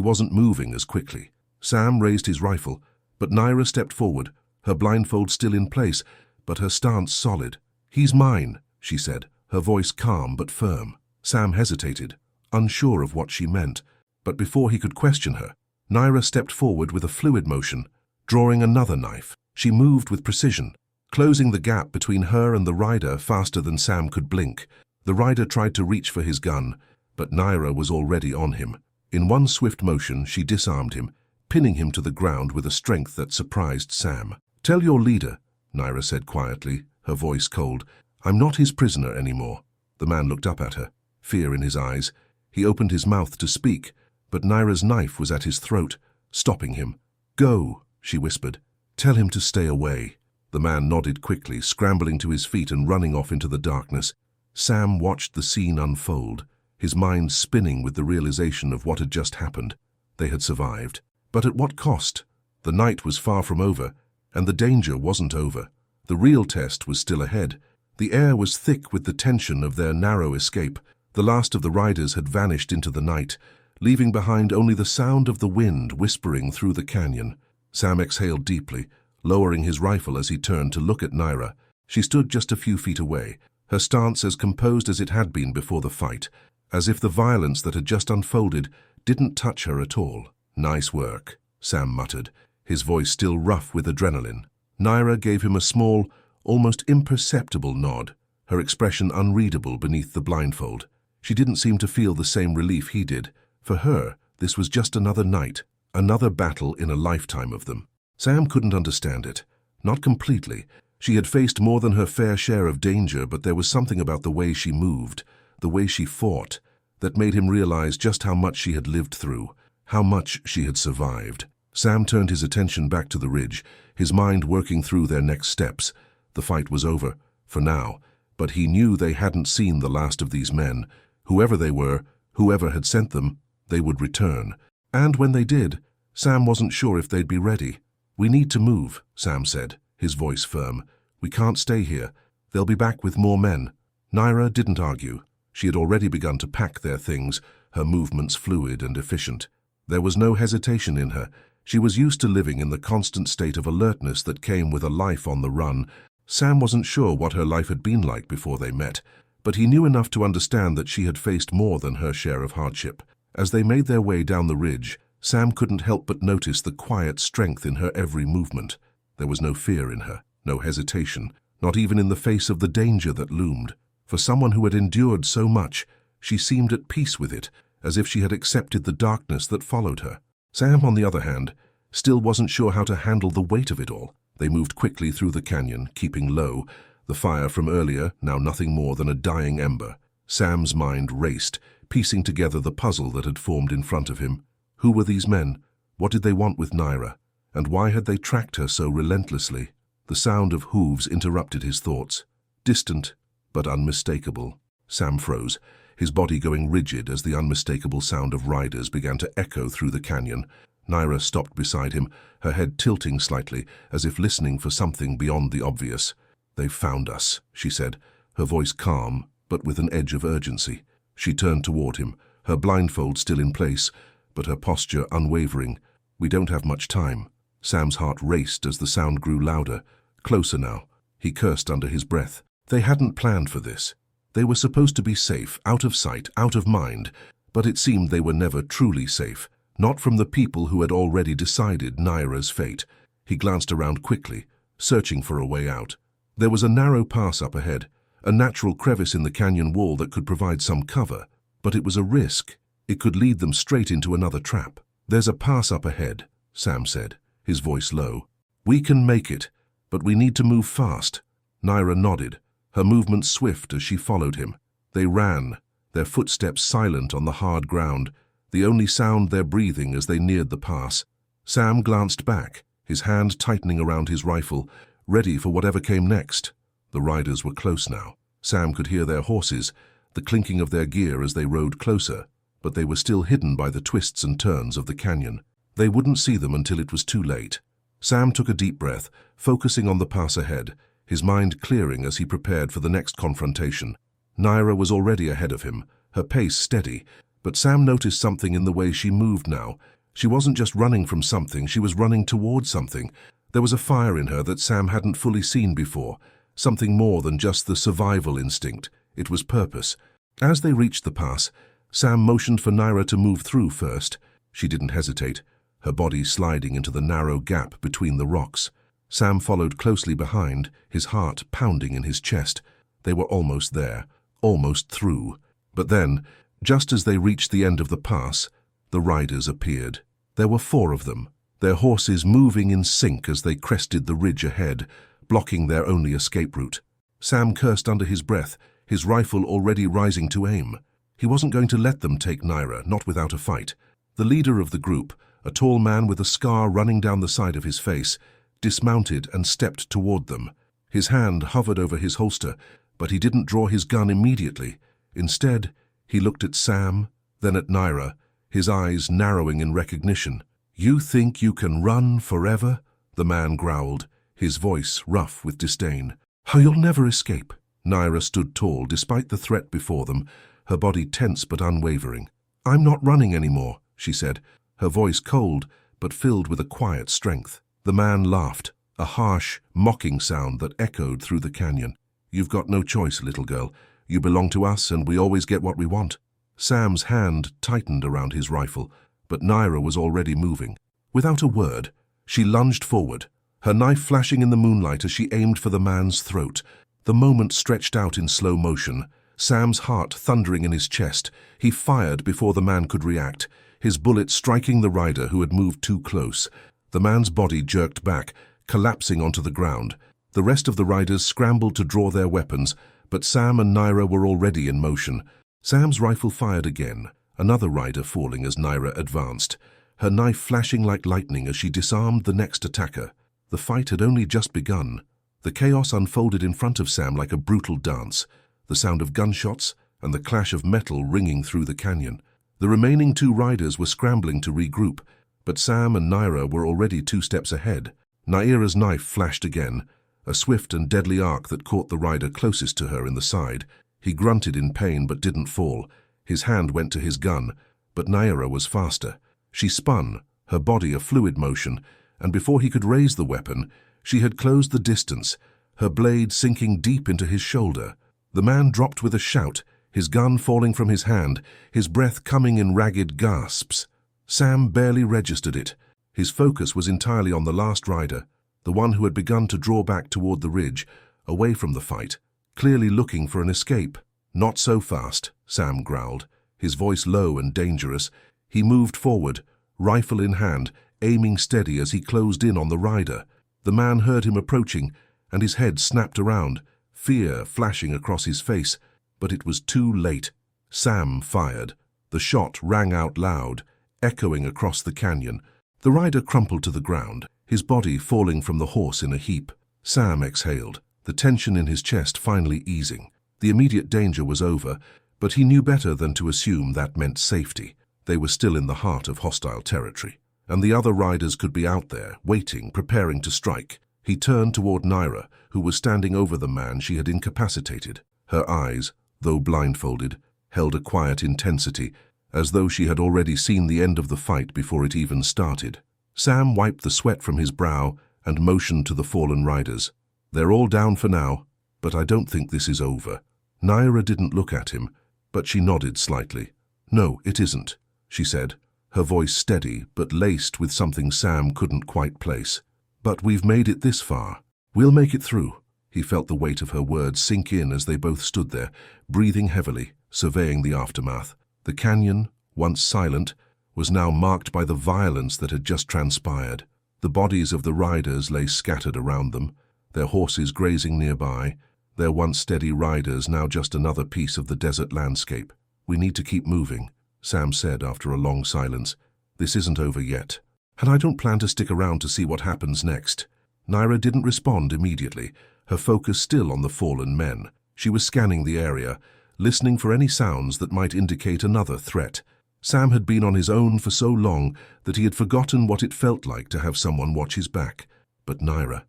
wasn't moving as quickly. Sam raised his rifle, but Naira stepped forward, her blindfold still in place, but her stance solid. "He's mine," she said, her voice calm but firm. Sam hesitated, unsure of what she meant, but before he could question her, Naira stepped forward with a fluid motion, drawing another knife. She moved with precision, closing the gap between her and the rider faster than Sam could blink. The rider tried to reach for his gun, but Naira was already on him. In one swift motion, she disarmed him, pinning him to the ground with a strength that surprised Sam. "Tell your leader," Naira said quietly, her voice cold. "I'm not his prisoner anymore." The man looked up at her, fear in his eyes. He opened his mouth to speak, but Naira's knife was at his throat, stopping him. "Go," she whispered. "Tell him to stay away." The man nodded quickly, scrambling to his feet and running off into the darkness. Sam watched the scene unfold, his mind spinning with the realization of what had just happened. They had survived. But at what cost? The night was far from over, and the danger wasn't over. The real test was still ahead. The air was thick with the tension of their narrow escape. The last of the riders had vanished into the night, leaving behind only the sound of the wind whispering through the canyon. Sam exhaled deeply, lowering his rifle as he turned to look at Naira. She stood just a few feet away, her stance as composed as it had been before the fight, as if the violence that had just unfolded didn't touch her at all. "Nice work," Sam muttered, his voice still rough with adrenaline. Naira gave him a small, almost imperceptible nod, her expression unreadable beneath the blindfold. She didn't seem to feel the same relief he did. For her, this was just another night, another battle in a lifetime of them. Sam couldn't understand it. Not completely. She had faced more than her fair share of danger, but there was something about the way she moved, the way she fought, that made him realize just how much she had lived through, how much she had survived. Sam turned his attention back to the ridge, his mind working through their next steps. The fight was over, for now, but he knew they hadn't seen the last of these men. Whoever they were, whoever had sent them, they would return. And when they did, Sam wasn't sure if they'd be ready. "We need to move," Sam said, his voice firm. "We can't stay here. They'll be back with more men." Naira didn't argue. She had already begun to pack their things, her movements fluid and efficient. There was no hesitation in her. She was used to living in the constant state of alertness that came with a life on the run. Sam wasn't sure what her life had been like before they met, but he knew enough to understand that she had faced more than her share of hardship. As they made their way down the ridge, Sam couldn't help but notice the quiet strength in her every movement. There was no fear in her, no hesitation, not even in the face of the danger that loomed. For someone who had endured so much, she seemed at peace with it, as if she had accepted the darkness that followed her. Sam, on the other hand, still wasn't sure how to handle the weight of it all. They moved quickly through the canyon, keeping low, the fire from earlier now nothing more than a dying ember. Sam's mind raced, piecing together the puzzle that had formed in front of him. Who were these men? What did they want with Naira? And why had they tracked her so relentlessly? The sound of hooves interrupted his thoughts. Distant, but unmistakable. Sam froze, his body going rigid as the unmistakable sound of riders began to echo through the canyon. Naira stopped beside him, her head tilting slightly, as if listening for something beyond the obvious. "They've found us," she said, her voice calm, but with an edge of urgency. She turned toward him, her blindfold still in place, but her posture unwavering. "We don't have much time." Sam's heart raced as the sound grew louder, closer now. He cursed under his breath. They hadn't planned for this. They were supposed to be safe, out of sight, out of mind, but it seemed they were never truly safe, not from the people who had already decided Naira's fate. He glanced around quickly, searching for a way out. There was a narrow pass up ahead, a natural crevice in the canyon wall that could provide some cover, but it was a risk. It could lead them straight into another trap. "There's a pass up ahead," Sam said, his voice low. "We can make it, but we need to move fast." Naira nodded, her movements swift as she followed him. They ran, their footsteps silent on the hard ground, the only sound their breathing as they neared the pass. Sam glanced back, his hand tightening around his rifle, ready for whatever came next. The riders were close now. Sam could hear their horses, the clinking of their gear as they rode closer, but they were still hidden by the twists and turns of the canyon. They wouldn't see them until it was too late. Sam took a deep breath, focusing on the pass ahead, his mind clearing as he prepared for the next confrontation. Naira was already ahead of him, her pace steady, but Sam noticed something in the way she moved now. She wasn't just running from something, she was running towards something. There was a fire in her that Sam hadn't fully seen before, something more than just the survival instinct. It was purpose. As they reached the pass, Sam motioned for Naira to move through first. She didn't hesitate, her body sliding into the narrow gap between the rocks. Sam followed closely behind, his heart pounding in his chest. They were almost there, almost through. But then, just as they reached the end of the pass, the riders appeared. There were 4 of them, their horses moving in sync as they crested the ridge ahead, blocking their only escape route. Sam cursed under his breath, his rifle already rising to aim. He wasn't going to let them take Naira, not without a fight. The leader of the group, a tall man with a scar running down the side of his face, dismounted and stepped toward them. His hand hovered over his holster, but he didn't draw his gun immediately. Instead, he looked at Sam, then at Naira, his eyes narrowing in recognition. "You think you can run forever?" the man growled, his voice rough with disdain. "Oh, you'll never escape." Naira stood tall despite the threat before them, her body tense but unwavering. "I'm not running anymore," she said, her voice cold but filled with a quiet strength. The man laughed, a harsh, mocking sound that echoed through the canyon. "You've got no choice, little girl. You belong to us and we always get what we want." Sam's hand tightened around his rifle, but Naira was already moving. Without a word, she lunged forward, her knife flashing in the moonlight as she aimed for the man's throat. The moment stretched out in slow motion, Sam's heart thundering in his chest. He fired before the man could react, his bullet striking the rider who had moved too close. The man's body jerked back, collapsing onto the ground. The rest of the riders scrambled to draw their weapons, but Sam and Naira were already in motion. Sam's rifle fired again, another rider falling as Naira advanced, her knife flashing like lightning as she disarmed the next attacker. The fight had only just begun. The chaos unfolded in front of Sam like a brutal dance, the sound of gunshots and the clash of metal ringing through the canyon. The remaining 2 riders were scrambling to regroup, but Sam and Naira were already 2 steps ahead. Naira's knife flashed again, a swift and deadly arc that caught the rider closest to her in the side. He grunted in pain but didn't fall. His hand went to his gun, but Naira was faster. She spun, her body a fluid motion, and before he could raise the weapon, she had closed the distance, her blade sinking deep into his shoulder. The man dropped with a shout, his gun falling from his hand, his breath coming in ragged gasps. Sam barely registered it. His focus was entirely on the last rider, the one who had begun to draw back toward the ridge, away from the fight, clearly looking for an escape. "Not so fast," Sam growled, his voice low and dangerous. He moved forward, rifle in hand, aiming steady as he closed in on the rider. The man heard him approaching, and his head snapped around, fear flashing across his face. But it was too late. Sam fired. The shot rang out loud, echoing across the canyon. The rider crumpled to the ground, his body falling from the horse in a heap. Sam exhaled, the tension in his chest finally easing. The immediate danger was over, but he knew better than to assume that meant safety. They were still in the heart of hostile territory, and the other riders could be out there, waiting, preparing to strike. He turned toward Naira, who was standing over the man she had incapacitated. Her eyes, though blindfolded, held a quiet intensity, as though she had already seen the end of the fight before it even started. Sam wiped the sweat from his brow and motioned to the fallen riders. "They're all down for now, but I don't think this is over." Naira didn't look at him, but she nodded slightly. "No, it isn't," she said, her voice steady but laced with something Sam couldn't quite place. "But we've made it this far. We'll make it through." He felt the weight of her words sink in as they both stood there, breathing heavily, surveying the aftermath. The canyon, once silent, was now marked by the violence that had just transpired. The bodies of the riders lay scattered around them, their horses grazing nearby, their once steady riders now just another piece of the desert landscape. "We need to keep moving," Sam said after a long silence. "This isn't over yet." And I don't plan to stick around to see what happens next. Naira didn't respond immediately, her focus still on the fallen men. She was scanning the area, listening for any sounds that might indicate another threat. Sam had been on his own for so long that he had forgotten what it felt like to have someone watch his back. But Naira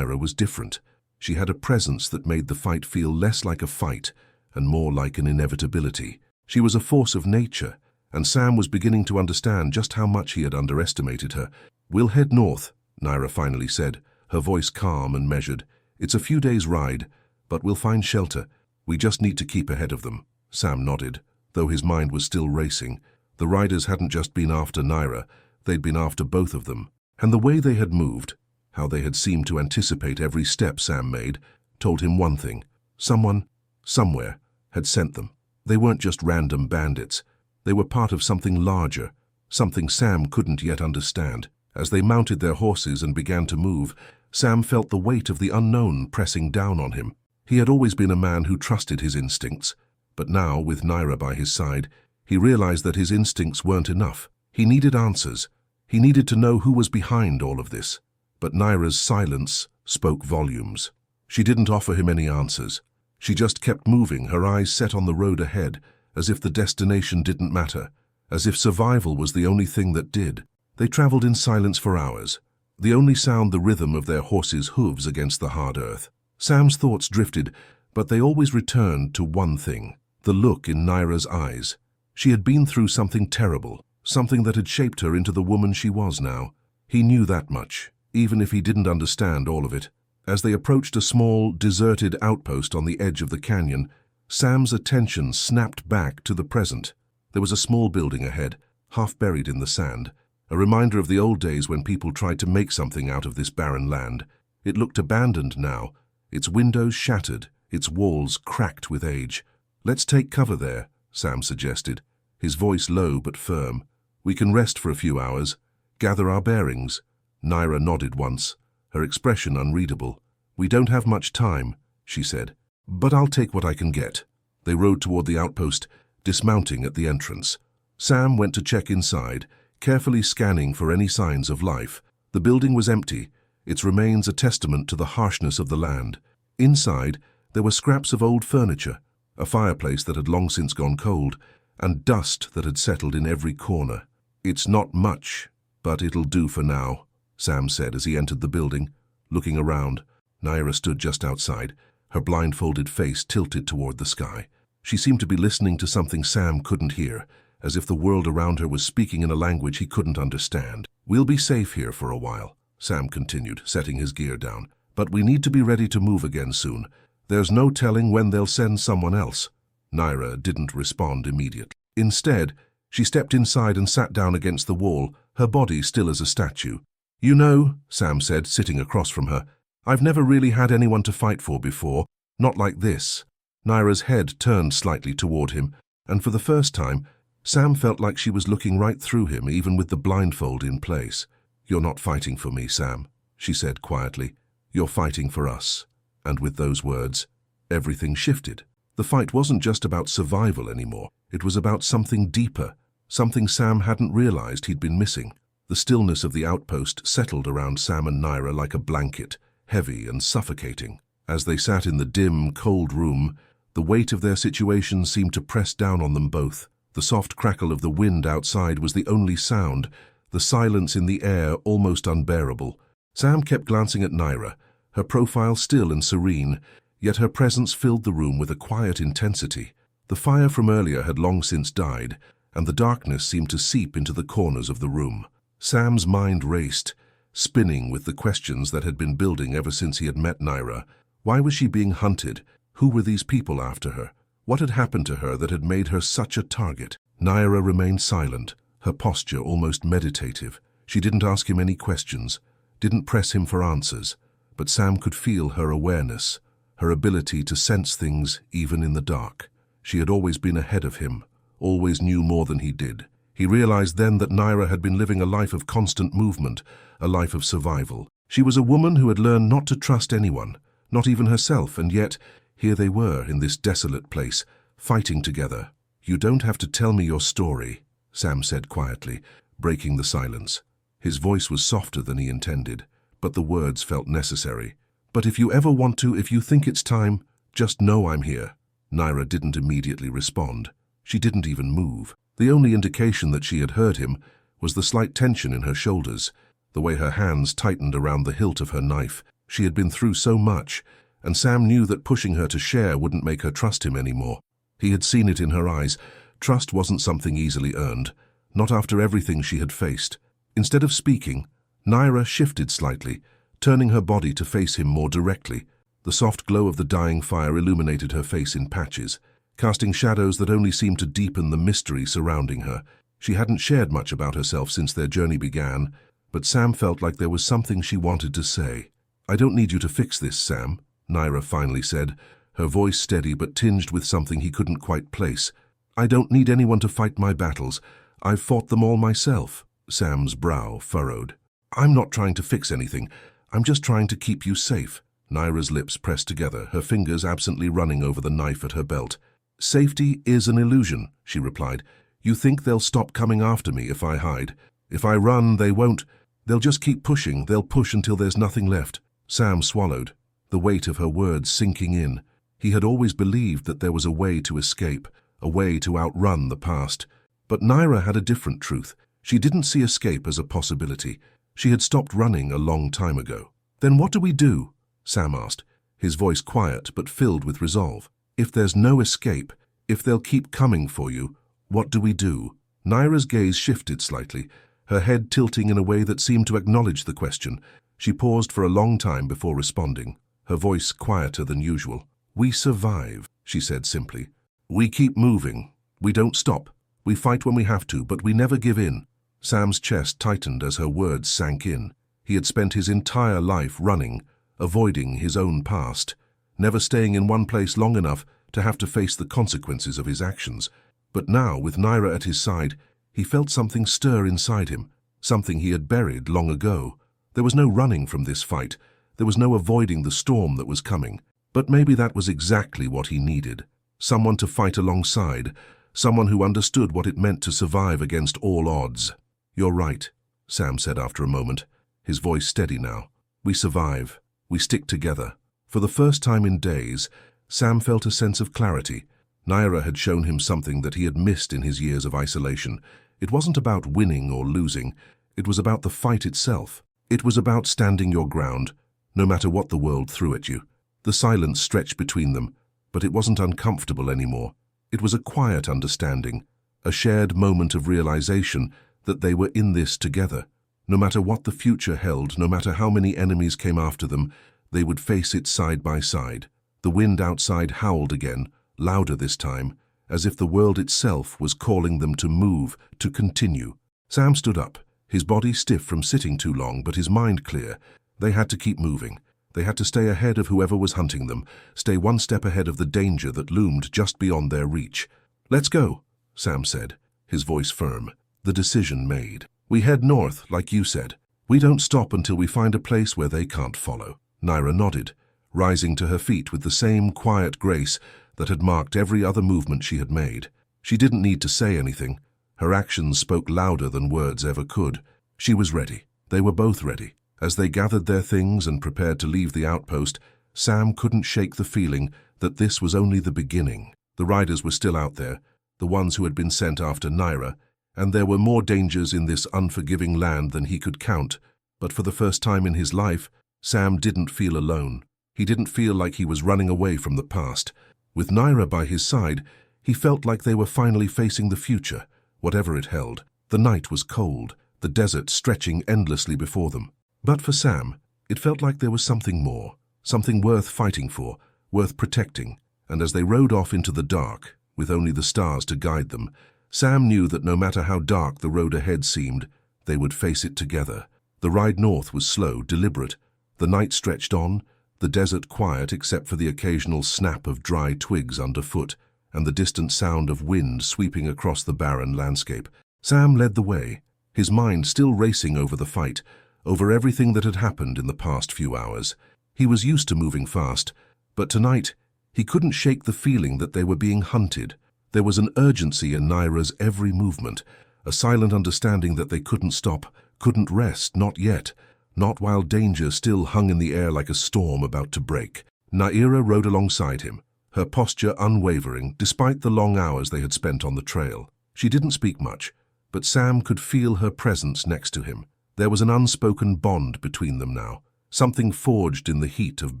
was different. She had a presence that made the fight feel less like a fight and more like an inevitability. She was a force of nature, and Sam was beginning to understand just how much he had underestimated her. "We'll head north," Naira finally said, her voice calm and measured. "It's a few days' ride, but we'll find shelter. We just need to keep ahead of them." Sam nodded, though his mind was still racing. The riders hadn't just been after Naira, they'd been after both of them. And the way they had moved, how they had seemed to anticipate every step Sam made, told him one thing. Someone, somewhere, had sent them. They weren't just random bandits. They were part of something larger, something Sam couldn't yet understand. As they mounted their horses and began to move, Sam felt the weight of the unknown pressing down on him. He had always been a man who trusted his instincts, but now, with Naira by his side, he realized that his instincts weren't enough. He needed answers. He needed to know who was behind all of this. But Naira's silence spoke volumes. She didn't offer him any answers. She just kept moving, her eyes set on the road ahead, as if the destination didn't matter, as if survival was the only thing that did. They traveled in silence for hours, the only sound the rhythm of their horses' hooves against the hard earth. Sam's thoughts drifted, but they always returned to one thing, the look in Naira's eyes. She had been through something terrible, something that had shaped her into the woman she was now. He knew that much, even if he didn't understand all of it. As they approached a small, deserted outpost on the edge of the canyon, Sam's attention snapped back to the present. There was a small building ahead, half buried in the sand, a reminder of the old days when people tried to make something out of this barren land. It looked abandoned now, its windows shattered, its walls cracked with age. "Let's take cover there," Sam suggested, his voice low but firm. "We can rest for a few hours, gather our bearings." Naira nodded once, her expression unreadable. "We don't have much time," she said, "but I'll take what I can get." They rode toward the outpost, dismounting at the entrance. Sam went to check inside, carefully scanning for any signs of life. The building was empty, its remains a testament to the harshness of the land. Inside, there were scraps of old furniture, a fireplace that had long since gone cold, and dust that had settled in every corner. "It's not much, but it'll do for now," Sam said as he entered the building. Looking around, Naira stood just outside, her blindfolded face tilted toward the sky. She seemed to be listening to something Sam couldn't hear, as if the world around her was speaking in a language he couldn't understand. "We'll be safe here for a while," Sam continued, setting his gear down. "But we need to be ready to move again soon. There's no telling when they'll send someone else." Naira didn't respond immediately. Instead, she stepped inside and sat down against the wall, her body still as a statue. "You know," Sam said, sitting across from her, "I've never really had anyone to fight for before, not like this." Naira's head turned slightly toward him, and for the first time, Sam felt like she was looking right through him, even with the blindfold in place. "You're not fighting for me, Sam," she said quietly. "You're fighting for us." And with those words, everything shifted. The fight wasn't just about survival anymore. It was about something deeper, something Sam hadn't realized he'd been missing. The stillness of the outpost settled around Sam and Naira like a blanket, heavy and suffocating. As they sat in the dim, cold room, the weight of their situation seemed to press down on them both. The soft crackle of the wind outside was the only sound, the silence in the air almost unbearable. Sam kept glancing at Naira, her profile still and serene, yet her presence filled the room with a quiet intensity. The fire from earlier had long since died, and the darkness seemed to seep into the corners of the room. Sam's mind raced, spinning with the questions that had been building ever since he had met Naira. Why was she being hunted? Who were these people after her? What had happened to her that had made her such a target? Naira remained silent, her posture almost meditative. She didn't ask him any questions, didn't press him for answers, but Sam could feel her awareness, her ability to sense things even in the dark. She had always been ahead of him, always knew more than he did. He realized then that Naira had been living a life of constant movement, a life of survival. She was a woman who had learned not to trust anyone, not even herself, and yet here they were in this desolate place, fighting together. "You don't have to tell me your story," Sam said quietly, breaking the silence. His voice was softer than he intended, but the words felt necessary. "But if you ever want to, if you think it's time, just know I'm here." Naira didn't immediately respond. She didn't even move. The only indication that she had heard him was the slight tension in her shoulders, the way her hands tightened around the hilt of her knife. She had been through so much, and Sam knew that pushing her to share wouldn't make her trust him anymore. He had seen it in her eyes. Trust wasn't something easily earned, not after everything she had faced. Instead of speaking, Naira shifted slightly, turning her body to face him more directly. The soft glow of the dying fire illuminated her face in patches, casting shadows that only seemed to deepen the mystery surrounding her. She hadn't shared much about herself since their journey began, but Sam felt like there was something she wanted to say. "I don't need you to fix this, Sam," Naira finally said, her voice steady but tinged with something he couldn't quite place. "I don't need anyone to fight my battles. I've fought them all myself." Sam's brow furrowed. "I'm not trying to fix anything. I'm just trying to keep you safe." Naira's lips pressed together, her fingers absently running over the knife at her belt. "Safety is an illusion," she replied. "You think they'll stop coming after me if I hide. If I run, they won't. They'll just keep pushing. They'll push until there's nothing left." Sam swallowed, the weight of her words sinking in. He had always believed that there was a way to escape, a way to outrun the past. But Naira had a different truth. She didn't see escape as a possibility. She had stopped running a long time ago. "Then what do we do?" Sam asked, his voice quiet but filled with resolve. "If there's no escape, if they'll keep coming for you, what do we do?" Naira's gaze shifted slightly, her head tilting in a way that seemed to acknowledge the question. She paused for a long time before responding, her voice quieter than usual. "We survive," she said simply. "We keep moving. We don't stop. We fight when we have to, but we never give in." Sam's chest tightened as her words sank in. He had spent his entire life running, avoiding his own past, never staying in one place long enough to have to face the consequences of his actions. But now, with Naira at his side, he felt something stir inside him, something he had buried long ago. There was no running from this fight. There was no avoiding the storm that was coming. But maybe that was exactly what he needed. Someone to fight alongside, someone who understood what it meant to survive against all odds. "You're right," Sam said after a moment, his voice steady now. "We survive. We stick together." For the first time in days, Sam felt a sense of clarity. Naira had shown him something that he had missed in his years of isolation. It wasn't about winning or losing. It was about the fight itself. It was about standing your ground, no matter what the world threw at you. The silence stretched between them, but it wasn't uncomfortable anymore. It was a quiet understanding, a shared moment of realization that they were in this together. No matter what the future held, no matter how many enemies came after them, they would face it side by side. The wind outside howled again, louder this time, as if the world itself was calling them to move, to continue. Sam stood up, his body stiff from sitting too long, but his mind clear. They had to keep moving. They had to stay ahead of whoever was hunting them, stay one step ahead of the danger that loomed just beyond their reach. "Let's go," Sam said, his voice firm. "The decision made. We head north, like you said. We don't stop until we find a place where they can't follow." Naira nodded, rising to her feet with the same quiet grace that had marked every other movement she had made. She didn't need to say anything. Her actions spoke louder than words ever could. She was ready. They were both ready. As they gathered their things and prepared to leave the outpost, Sam couldn't shake the feeling that this was only the beginning. The riders were still out there, the ones who had been sent after Naira, and there were more dangers in this unforgiving land than he could count. But for the first time in his life, Sam didn't feel alone. He didn't feel like he was running away from the past. With Naira by his side, he felt like they were finally facing the future, whatever it held. The night was cold, the desert stretching endlessly before them. But for Sam, it felt like there was something more, something worth fighting for, worth protecting. And as they rode off into the dark, with only the stars to guide them, Sam knew that no matter how dark the road ahead seemed, they would face it together. The ride north was slow, deliberate. The night stretched on, the desert quiet except for the occasional snap of dry twigs underfoot and the distant sound of wind sweeping across the barren landscape. Sam led the way, his mind still racing over the fight, over everything that had happened in the past few hours. He was used to moving fast, but tonight he couldn't shake the feeling that they were being hunted. There was an urgency in Naira's every movement, a silent understanding that they couldn't stop, couldn't rest, not yet, not while danger still hung in the air like a storm about to break. Naira rode alongside him, her posture unwavering despite the long hours they had spent on the trail. She didn't speak much, but Sam could feel her presence next to him. There was an unspoken bond between them now, something forged in the heat of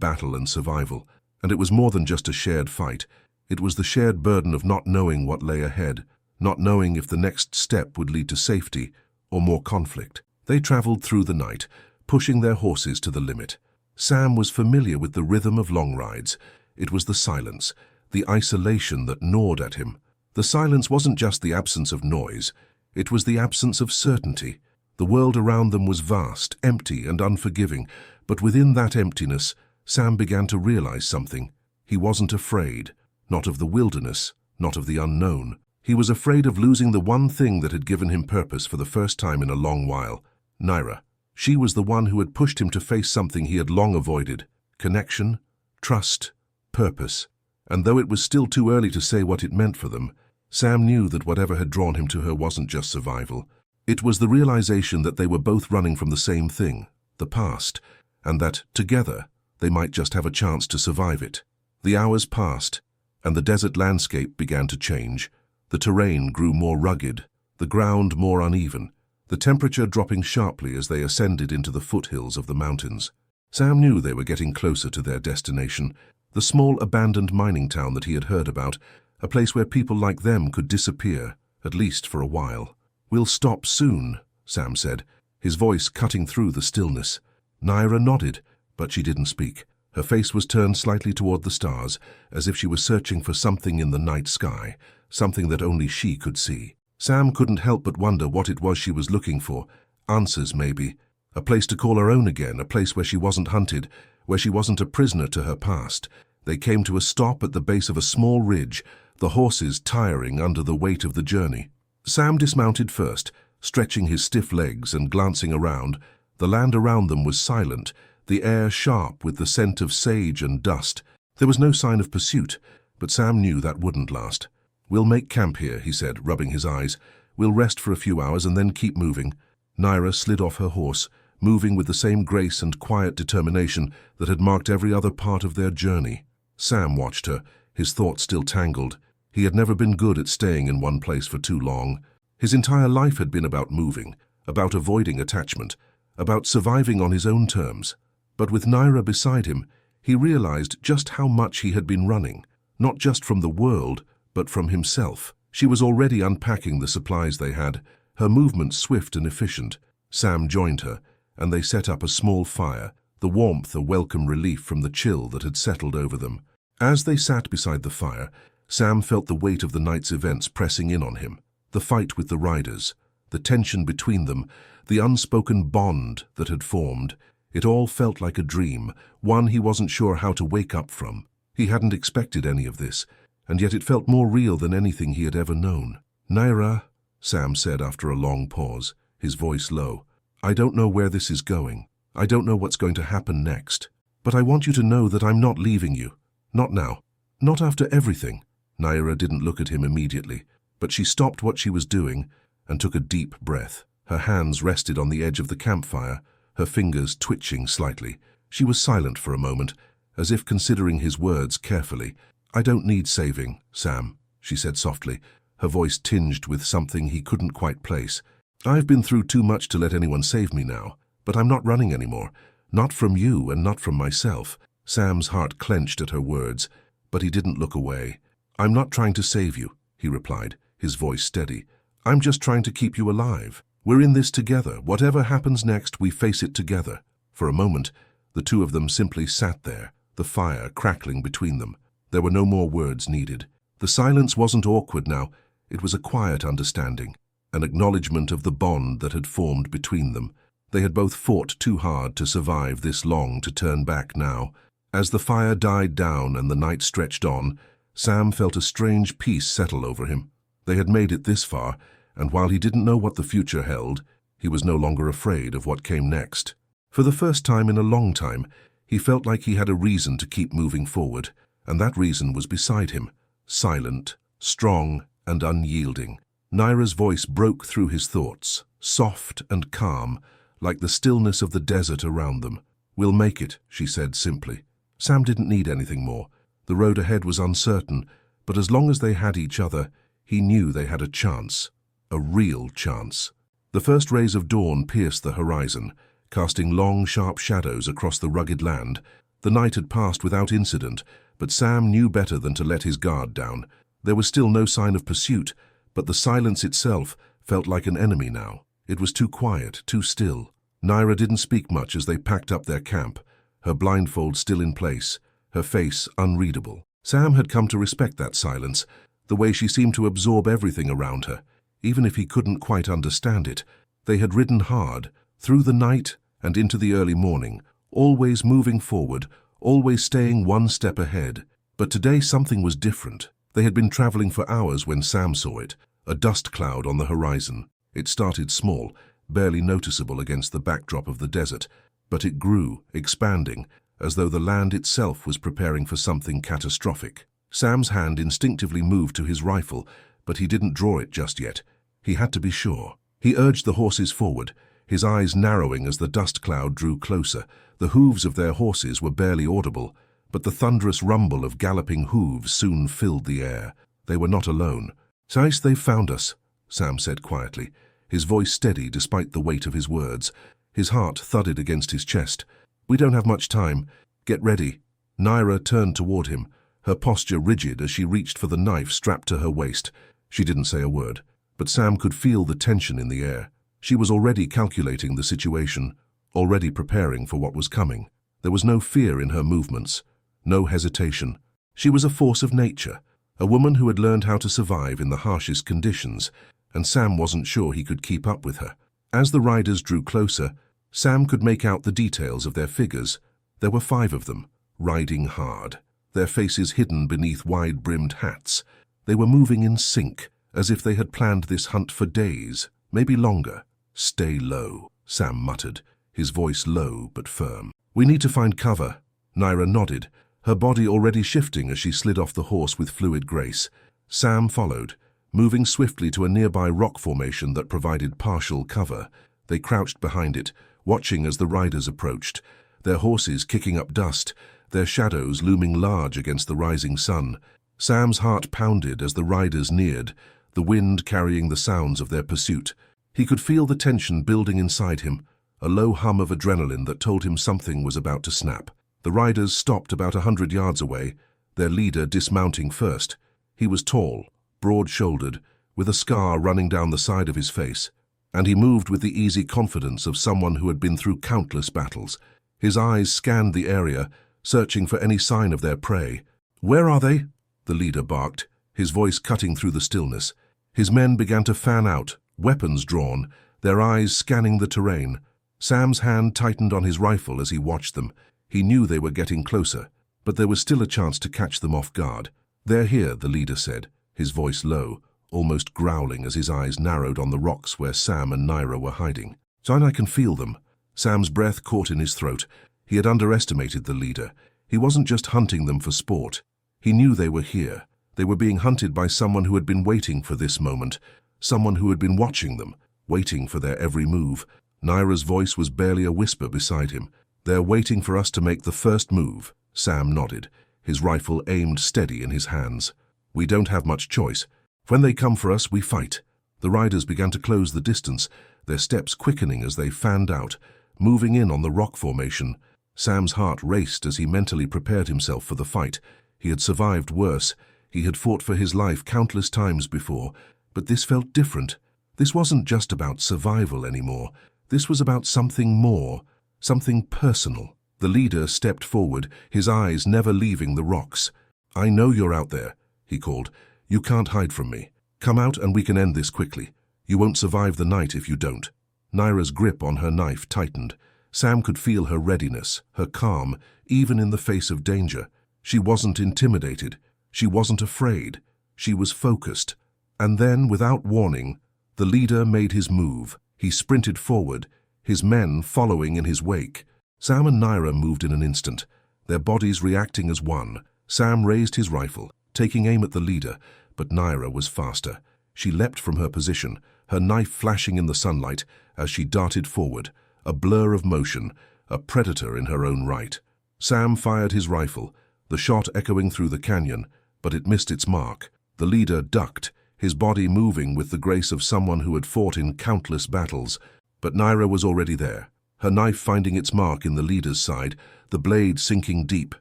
battle and survival. And it was more than just a shared fight. It was the shared burden of not knowing what lay ahead, not knowing if the next step would lead to safety or more conflict. They traveled through the night, pushing their horses to the limit. Sam was familiar with the rhythm of long rides. It was the silence, the isolation that gnawed at him. The silence wasn't just the absence of noise. It was the absence of certainty. The world around them was vast, empty, and unforgiving, but within that emptiness, Sam began to realize something. He wasn't afraid, not of the wilderness, not of the unknown. He was afraid of losing the one thing that had given him purpose for the first time in a long while. Naira. She was the one who had pushed him to face something he had long avoided. Connection, trust, purpose. And though it was still too early to say what it meant for them, Sam knew that whatever had drawn him to her wasn't just survival. It was the realization that they were both running from the same thing, the past, and that, together, they might just have a chance to survive it. The hours passed, and the desert landscape began to change. The terrain grew more rugged, the ground more uneven, the temperature dropping sharply as they ascended into the foothills of the mountains. Sam knew they were getting closer to their destination, the small abandoned mining town that he had heard about, a place where people like them could disappear, at least for a while. "We'll stop soon," Sam said, his voice cutting through the stillness. Naira nodded, but she didn't speak. Her face was turned slightly toward the stars, as if she was searching for something in the night sky, something that only she could see. Sam couldn't help but wonder what it was she was looking for. Answers, maybe. A place to call her own again, a place where she wasn't hunted, where she wasn't a prisoner to her past. They came to a stop at the base of a small ridge, the horses tiring under the weight of the journey. Sam dismounted first, stretching his stiff legs and glancing around. The land around them was silent, the air sharp with the scent of sage and dust. There was no sign of pursuit, but Sam knew that wouldn't last. "We'll make camp here," he said, rubbing his eyes. "We'll rest for a few hours and then keep moving." Naira slid off her horse, moving with the same grace and quiet determination that had marked every other part of their journey. Sam watched her, his thoughts still tangled. He had never been good at staying in one place for too long. His entire life had been about moving, about avoiding attachment, about surviving on his own terms. But with Naira beside him, he realized just how much he had been running, not just from the world, but from himself. She was already unpacking the supplies they had, her movements swift and efficient. Sam joined her, and they set up a small fire, the warmth a welcome relief from the chill that had settled over them. As they sat beside the fire, Sam felt the weight of the night's events pressing in on him. The fight with the riders, the tension between them, the unspoken bond that had formed. It all felt like a dream, one he wasn't sure how to wake up from. He hadn't expected any of this, and yet it felt more real than anything he had ever known. "Naira," Sam said after a long pause, his voice low, "I don't know where this is going. I don't know what's going to happen next. But I want you to know that I'm not leaving you. Not now. Not after everything." Naira didn't look at him immediately, but she stopped what she was doing and took a deep breath. Her hands rested on the edge of the campfire, her fingers twitching slightly. She was silent for a moment, as if considering his words carefully. "I don't need saving, Sam," she said softly, her voice tinged with something he couldn't quite place. "I've been through too much to let anyone save me now, but I'm not running anymore. Not from you and not from myself." Sam's heart clenched at her words, but he didn't look away. "I'm not trying to save you," he replied, his voice steady. "I'm just trying to keep you alive. We're in this together. Whatever happens next, we face it together." For a moment, the two of them simply sat there, the fire crackling between them. There were no more words needed. The silence wasn't awkward now. It was a quiet understanding, an acknowledgement of the bond that had formed between them. They had both fought too hard to survive this long to turn back now. As the fire died down and the night stretched on, Sam felt a strange peace settle over him. They had made it this far, and while he didn't know what the future held, he was no longer afraid of what came next. For the first time in a long time, he felt like he had a reason to keep moving forward, and that reason was beside him, silent, strong, and unyielding. Naira's voice broke through his thoughts, soft and calm, like the stillness of the desert around them. "We'll make it," she said simply. Sam didn't need anything more. The road ahead was uncertain, but as long as they had each other, he knew they had a chance. A real chance. The first rays of dawn pierced the horizon, casting long, sharp shadows across the rugged land. The night had passed without incident, but Sam knew better than to let his guard down. There was still no sign of pursuit, but the silence itself felt like an enemy now. It was too quiet, too still. Naira didn't speak much as they packed up their camp, her blindfold still in place, her face unreadable. Sam had come to respect that silence, the way she seemed to absorb everything around her. Even if he couldn't quite understand it, they had ridden hard, through the night and into the early morning, always moving forward, always staying one step ahead. But today something was different. They had been traveling for hours when Sam saw it, a dust cloud on the horizon. It started small, barely noticeable against the backdrop of the desert, but it grew, expanding, as though the land itself was preparing for something catastrophic. Sam's hand instinctively moved to his rifle, but he didn't draw it just yet. He had to be sure. He urged the horses forward, his eyes narrowing as the dust cloud drew closer. The hooves of their horses were barely audible, but the thunderous rumble of galloping hooves soon filled the air. They were not alone. "Sice, they've found us," Sam said quietly, his voice steady despite the weight of his words. His heart thudded against his chest. "We don't have much time. Get ready." Naira turned toward him, her posture rigid as she reached for the knife strapped to her waist. She didn't say a word, but Sam could feel the tension in the air. She was already calculating the situation, already preparing for what was coming. There was no fear in her movements, no hesitation. She was a force of nature, a woman who had learned how to survive in the harshest conditions, and Sam wasn't sure he could keep up with her. As the riders drew closer, Sam could make out the details of their figures. There were 5 of them, riding hard, their faces hidden beneath wide-brimmed hats. They were moving in sync, as if they had planned this hunt for days, maybe longer. "Stay low," Sam muttered, his voice low but firm. "We need to find cover." Naira nodded, her body already shifting as she slid off the horse with fluid grace. Sam followed, moving swiftly to a nearby rock formation that provided partial cover. They crouched behind it, watching as the riders approached, their horses kicking up dust, their shadows looming large against the rising sun. Sam's heart pounded as the riders neared, the wind carrying the sounds of their pursuit. He could feel the tension building inside him, a low hum of adrenaline that told him something was about to snap. The riders stopped about 100 yards away, their leader dismounting first. He was tall, broad-shouldered, with a scar running down the side of his face, and he moved with the easy confidence of someone who had been through countless battles. His eyes scanned the area, searching for any sign of their prey. "Where are they?" the leader barked, his voice cutting through the stillness. His men began to fan out, weapons drawn, their eyes scanning the terrain. Sam's hand tightened on his rifle as he watched them. He knew they were getting closer, but there was still a chance to catch them off guard. "They're here," the leader said, his voice low, almost growling as his eyes narrowed on the rocks where Sam and Naira were hiding. "I can feel them." Sam's breath caught in his throat. He had underestimated the leader. He wasn't just hunting them for sport. He knew they were here. They were being hunted by someone who had been waiting for this moment, someone who had been watching them, waiting for their every move. Naira's voice was barely a whisper beside him. "They're waiting for us to make the first move." Sam nodded, his rifle aimed steady in his hands. "We don't have much choice. When they come for us, we fight." The riders began to close the distance, their steps quickening as they fanned out, moving in on the rock formation. Sam's heart raced as he mentally prepared himself for the fight. He had survived worse. He had fought for his life countless times before, but this felt different. This wasn't just about survival anymore. This was about something more, something personal. The leader stepped forward, his eyes never leaving the rocks. "I know you're out there," he called. "You can't hide from me. Come out and we can end this quickly. You won't survive the night if you don't." Naira's grip on her knife tightened. Sam could feel her readiness, her calm, even in the face of danger. She wasn't intimidated. She wasn't afraid. She was focused. And then, without warning, the leader made his move. He sprinted forward, his men following in his wake. Sam and Naira moved in an instant, their bodies reacting as one. Sam raised his rifle, taking aim at the leader, but Naira was faster. She leapt from her position, her knife flashing in the sunlight as she darted forward, a blur of motion, a predator in her own right. Sam fired his rifle, the shot echoing through the canyon, but it missed its mark. The leader ducked, his body moving with the grace of someone who had fought in countless battles. But Naira was already there, her knife finding its mark in the leader's side, the blade sinking deep.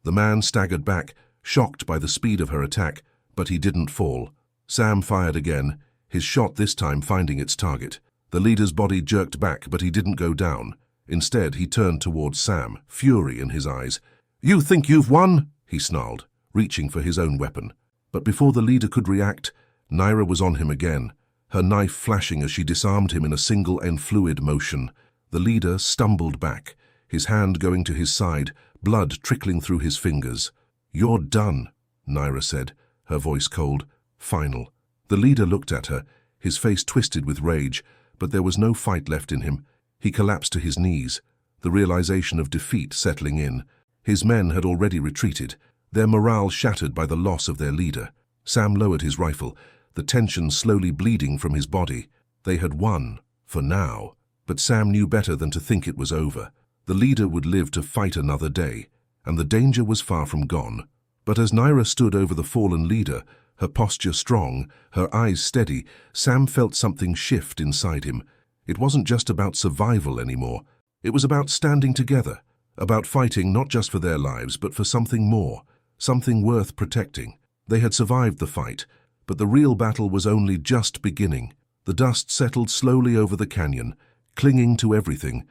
The man staggered back, shocked by the speed of her attack, but he didn't fall. Sam fired again, his shot this time finding its target. The leader's body jerked back, but he didn't go down. Instead, he turned towards Sam, fury in his eyes. "You think you've won?" he snarled, reaching for his own weapon. But before the leader could react, Naira was on him again, her knife flashing as she disarmed him in a single and fluid motion. The leader stumbled back, his hand going to his side, blood trickling through his fingers. "You're done," Naira said, her voice cold, final. The leader looked at her, his face twisted with rage, but there was no fight left in him. He collapsed to his knees, the realization of defeat settling in. His men had already retreated, their morale shattered by the loss of their leader. Sam lowered his rifle, the tension slowly bleeding from his body. They had won, for now. But Sam knew better than to think it was over. The leader would live to fight another day, and the danger was far from gone. But as Naira stood over the fallen leader, her posture strong, her eyes steady, Sam felt something shift inside him. It wasn't just about survival anymore. It was about standing together, about fighting not just for their lives, but for something more, something worth protecting. They had survived the fight, but the real battle was only just beginning. The dust settled slowly over the canyon, clinging to everything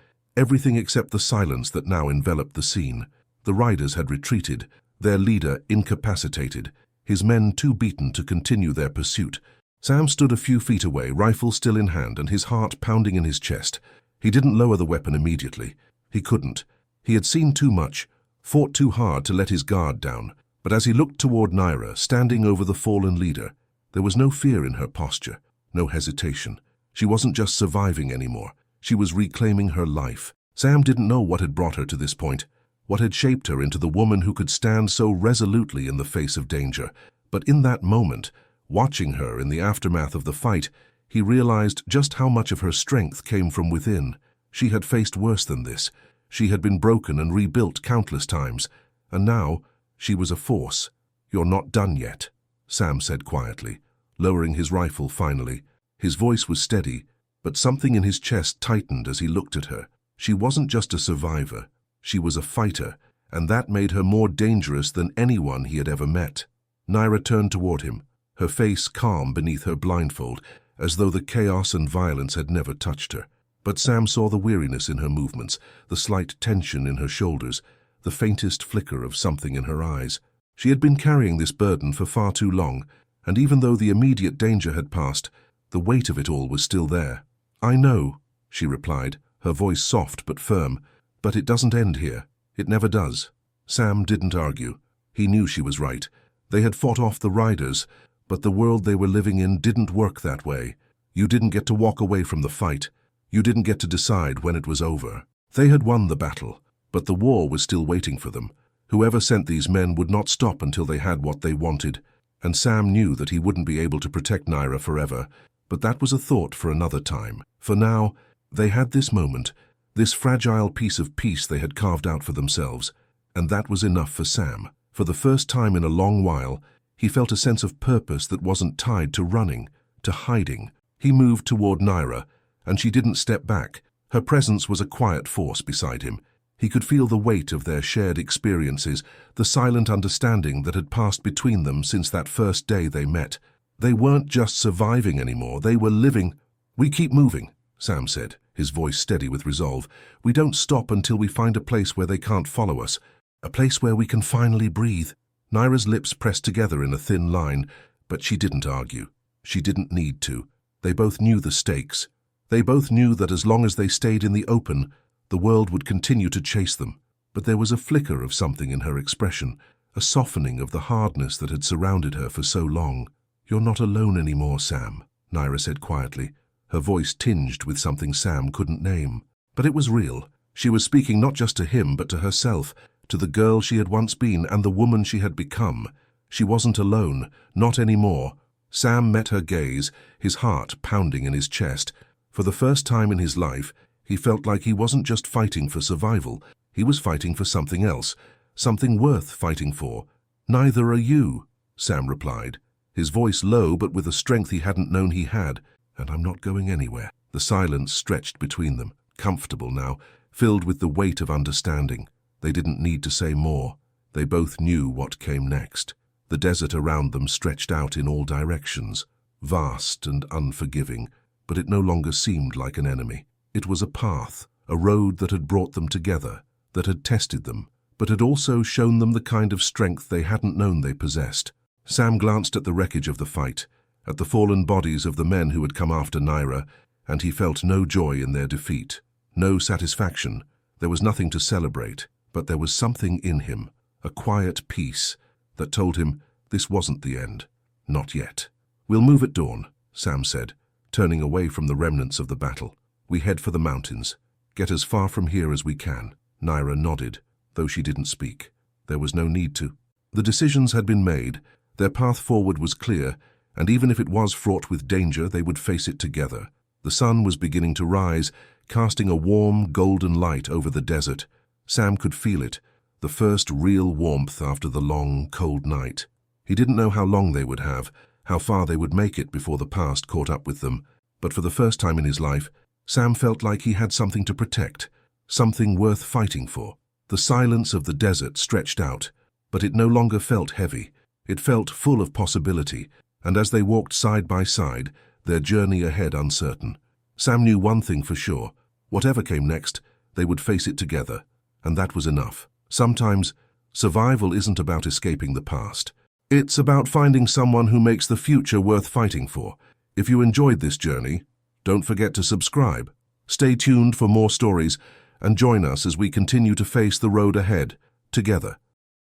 except the silence that now enveloped the scene. The riders had retreated, their leader incapacitated, his men too beaten to continue their pursuit. Sam stood a few feet away, rifle still in hand and his heart pounding in his chest. He didn't lower the weapon immediately. He couldn't. He had seen too much, fought too hard to let his guard down. But as he looked toward Naira, standing over the fallen leader, there was no fear in her posture, no hesitation. She wasn't just surviving anymore. She was reclaiming her life. Sam didn't know what had brought her to this point, what had shaped her into the woman who could stand so resolutely in the face of danger. But in that moment, watching her in the aftermath of the fight, he realized just how much of her strength came from within. She had faced worse than this. She had been broken and rebuilt countless times, and now she was a force. "You're not done yet," Sam said quietly, lowering his rifle finally. His voice was steady, but something in his chest tightened as he looked at her. She wasn't just a survivor. She was a fighter, and that made her more dangerous than anyone he had ever met. Naira turned toward him, her face calm beneath her blindfold, as though the chaos and violence had never touched her. But Sam saw the weariness in her movements, the slight tension in her shoulders, the faintest flicker of something in her eyes. She had been carrying this burden for far too long, and even though the immediate danger had passed, the weight of it all was still there. "I know," she replied, her voice soft but firm, "but it doesn't end here. It never does." Sam didn't argue. He knew she was right. They had fought off the riders, but the world they were living in didn't work that way. You didn't get to walk away from the fight. You didn't get to decide when it was over. They had won the battle, but the war was still waiting for them. Whoever sent these men would not stop until they had what they wanted, and Sam knew that he wouldn't be able to protect Naira forever, but that was a thought for another time. For now, they had this moment, this fragile piece of peace they had carved out for themselves, and that was enough for Sam. For the first time in a long while, he felt a sense of purpose that wasn't tied to running, to hiding. He moved toward Naira, and she didn't step back. Her presence was a quiet force beside him. He could feel the weight of their shared experiences, the silent understanding that had passed between them since that first day they met. They weren't just surviving anymore, they were living. "We keep moving," Sam said, his voice steady with resolve. "We don't stop until we find a place where they can't follow us, a place where we can finally breathe." Naira's lips pressed together in a thin line, but she didn't argue. She didn't need to. They both knew the stakes. They both knew that as long as they stayed in the open, the world would continue to chase them. But there was a flicker of something in her expression, a softening of the hardness that had surrounded her for so long. "You're not alone anymore, Sam," Naira said quietly, her voice tinged with something Sam couldn't name. But it was real. She was speaking not just to him, but to herself, to the girl she had once been and the woman she had become. She wasn't alone, not anymore. Sam met her gaze, his heart pounding in his chest. For the first time in his life, he felt like he wasn't just fighting for survival, he was fighting for something else, something worth fighting for. "Neither are you," Sam replied, his voice low but with a strength he hadn't known he had. "And I'm not going anywhere." The silence stretched between them, comfortable now, filled with the weight of understanding. They didn't need to say more. They both knew what came next. The desert around them stretched out in all directions, vast and unforgiving, but it no longer seemed like an enemy. It was a path, a road that had brought them together, that had tested them, but had also shown them the kind of strength they hadn't known they possessed. Sam glanced at the wreckage of the fight, at the fallen bodies of the men who had come after Naira, and he felt no joy in their defeat, no satisfaction. There was nothing to celebrate, but there was something in him, a quiet peace, that told him this wasn't the end. Not yet. "We'll move at dawn," Sam said, turning away from the remnants of the battle. "We head for the mountains. Get as far from here as we can." Naira nodded, though she didn't speak. There was no need to. The decisions had been made, their path forward was clear, and even if it was fraught with danger, they would face it together. The sun was beginning to rise, casting a warm, golden light over the desert. Sam could feel it, the first real warmth after the long, cold night. He didn't know how long they would have, how far they would make it before the past caught up with them, but for the first time in his life, Sam felt like he had something to protect, something worth fighting for. The silence of the desert stretched out, but it no longer felt heavy. It felt full of possibility, and as they walked side by side, their journey ahead uncertain, Sam knew one thing for sure. Whatever came next, they would face it together, and that was enough. Sometimes, survival isn't about escaping the past. It's about finding someone who makes the future worth fighting for. If you enjoyed this journey, don't forget to subscribe. Stay tuned for more stories, and join us as we continue to face the road ahead, together.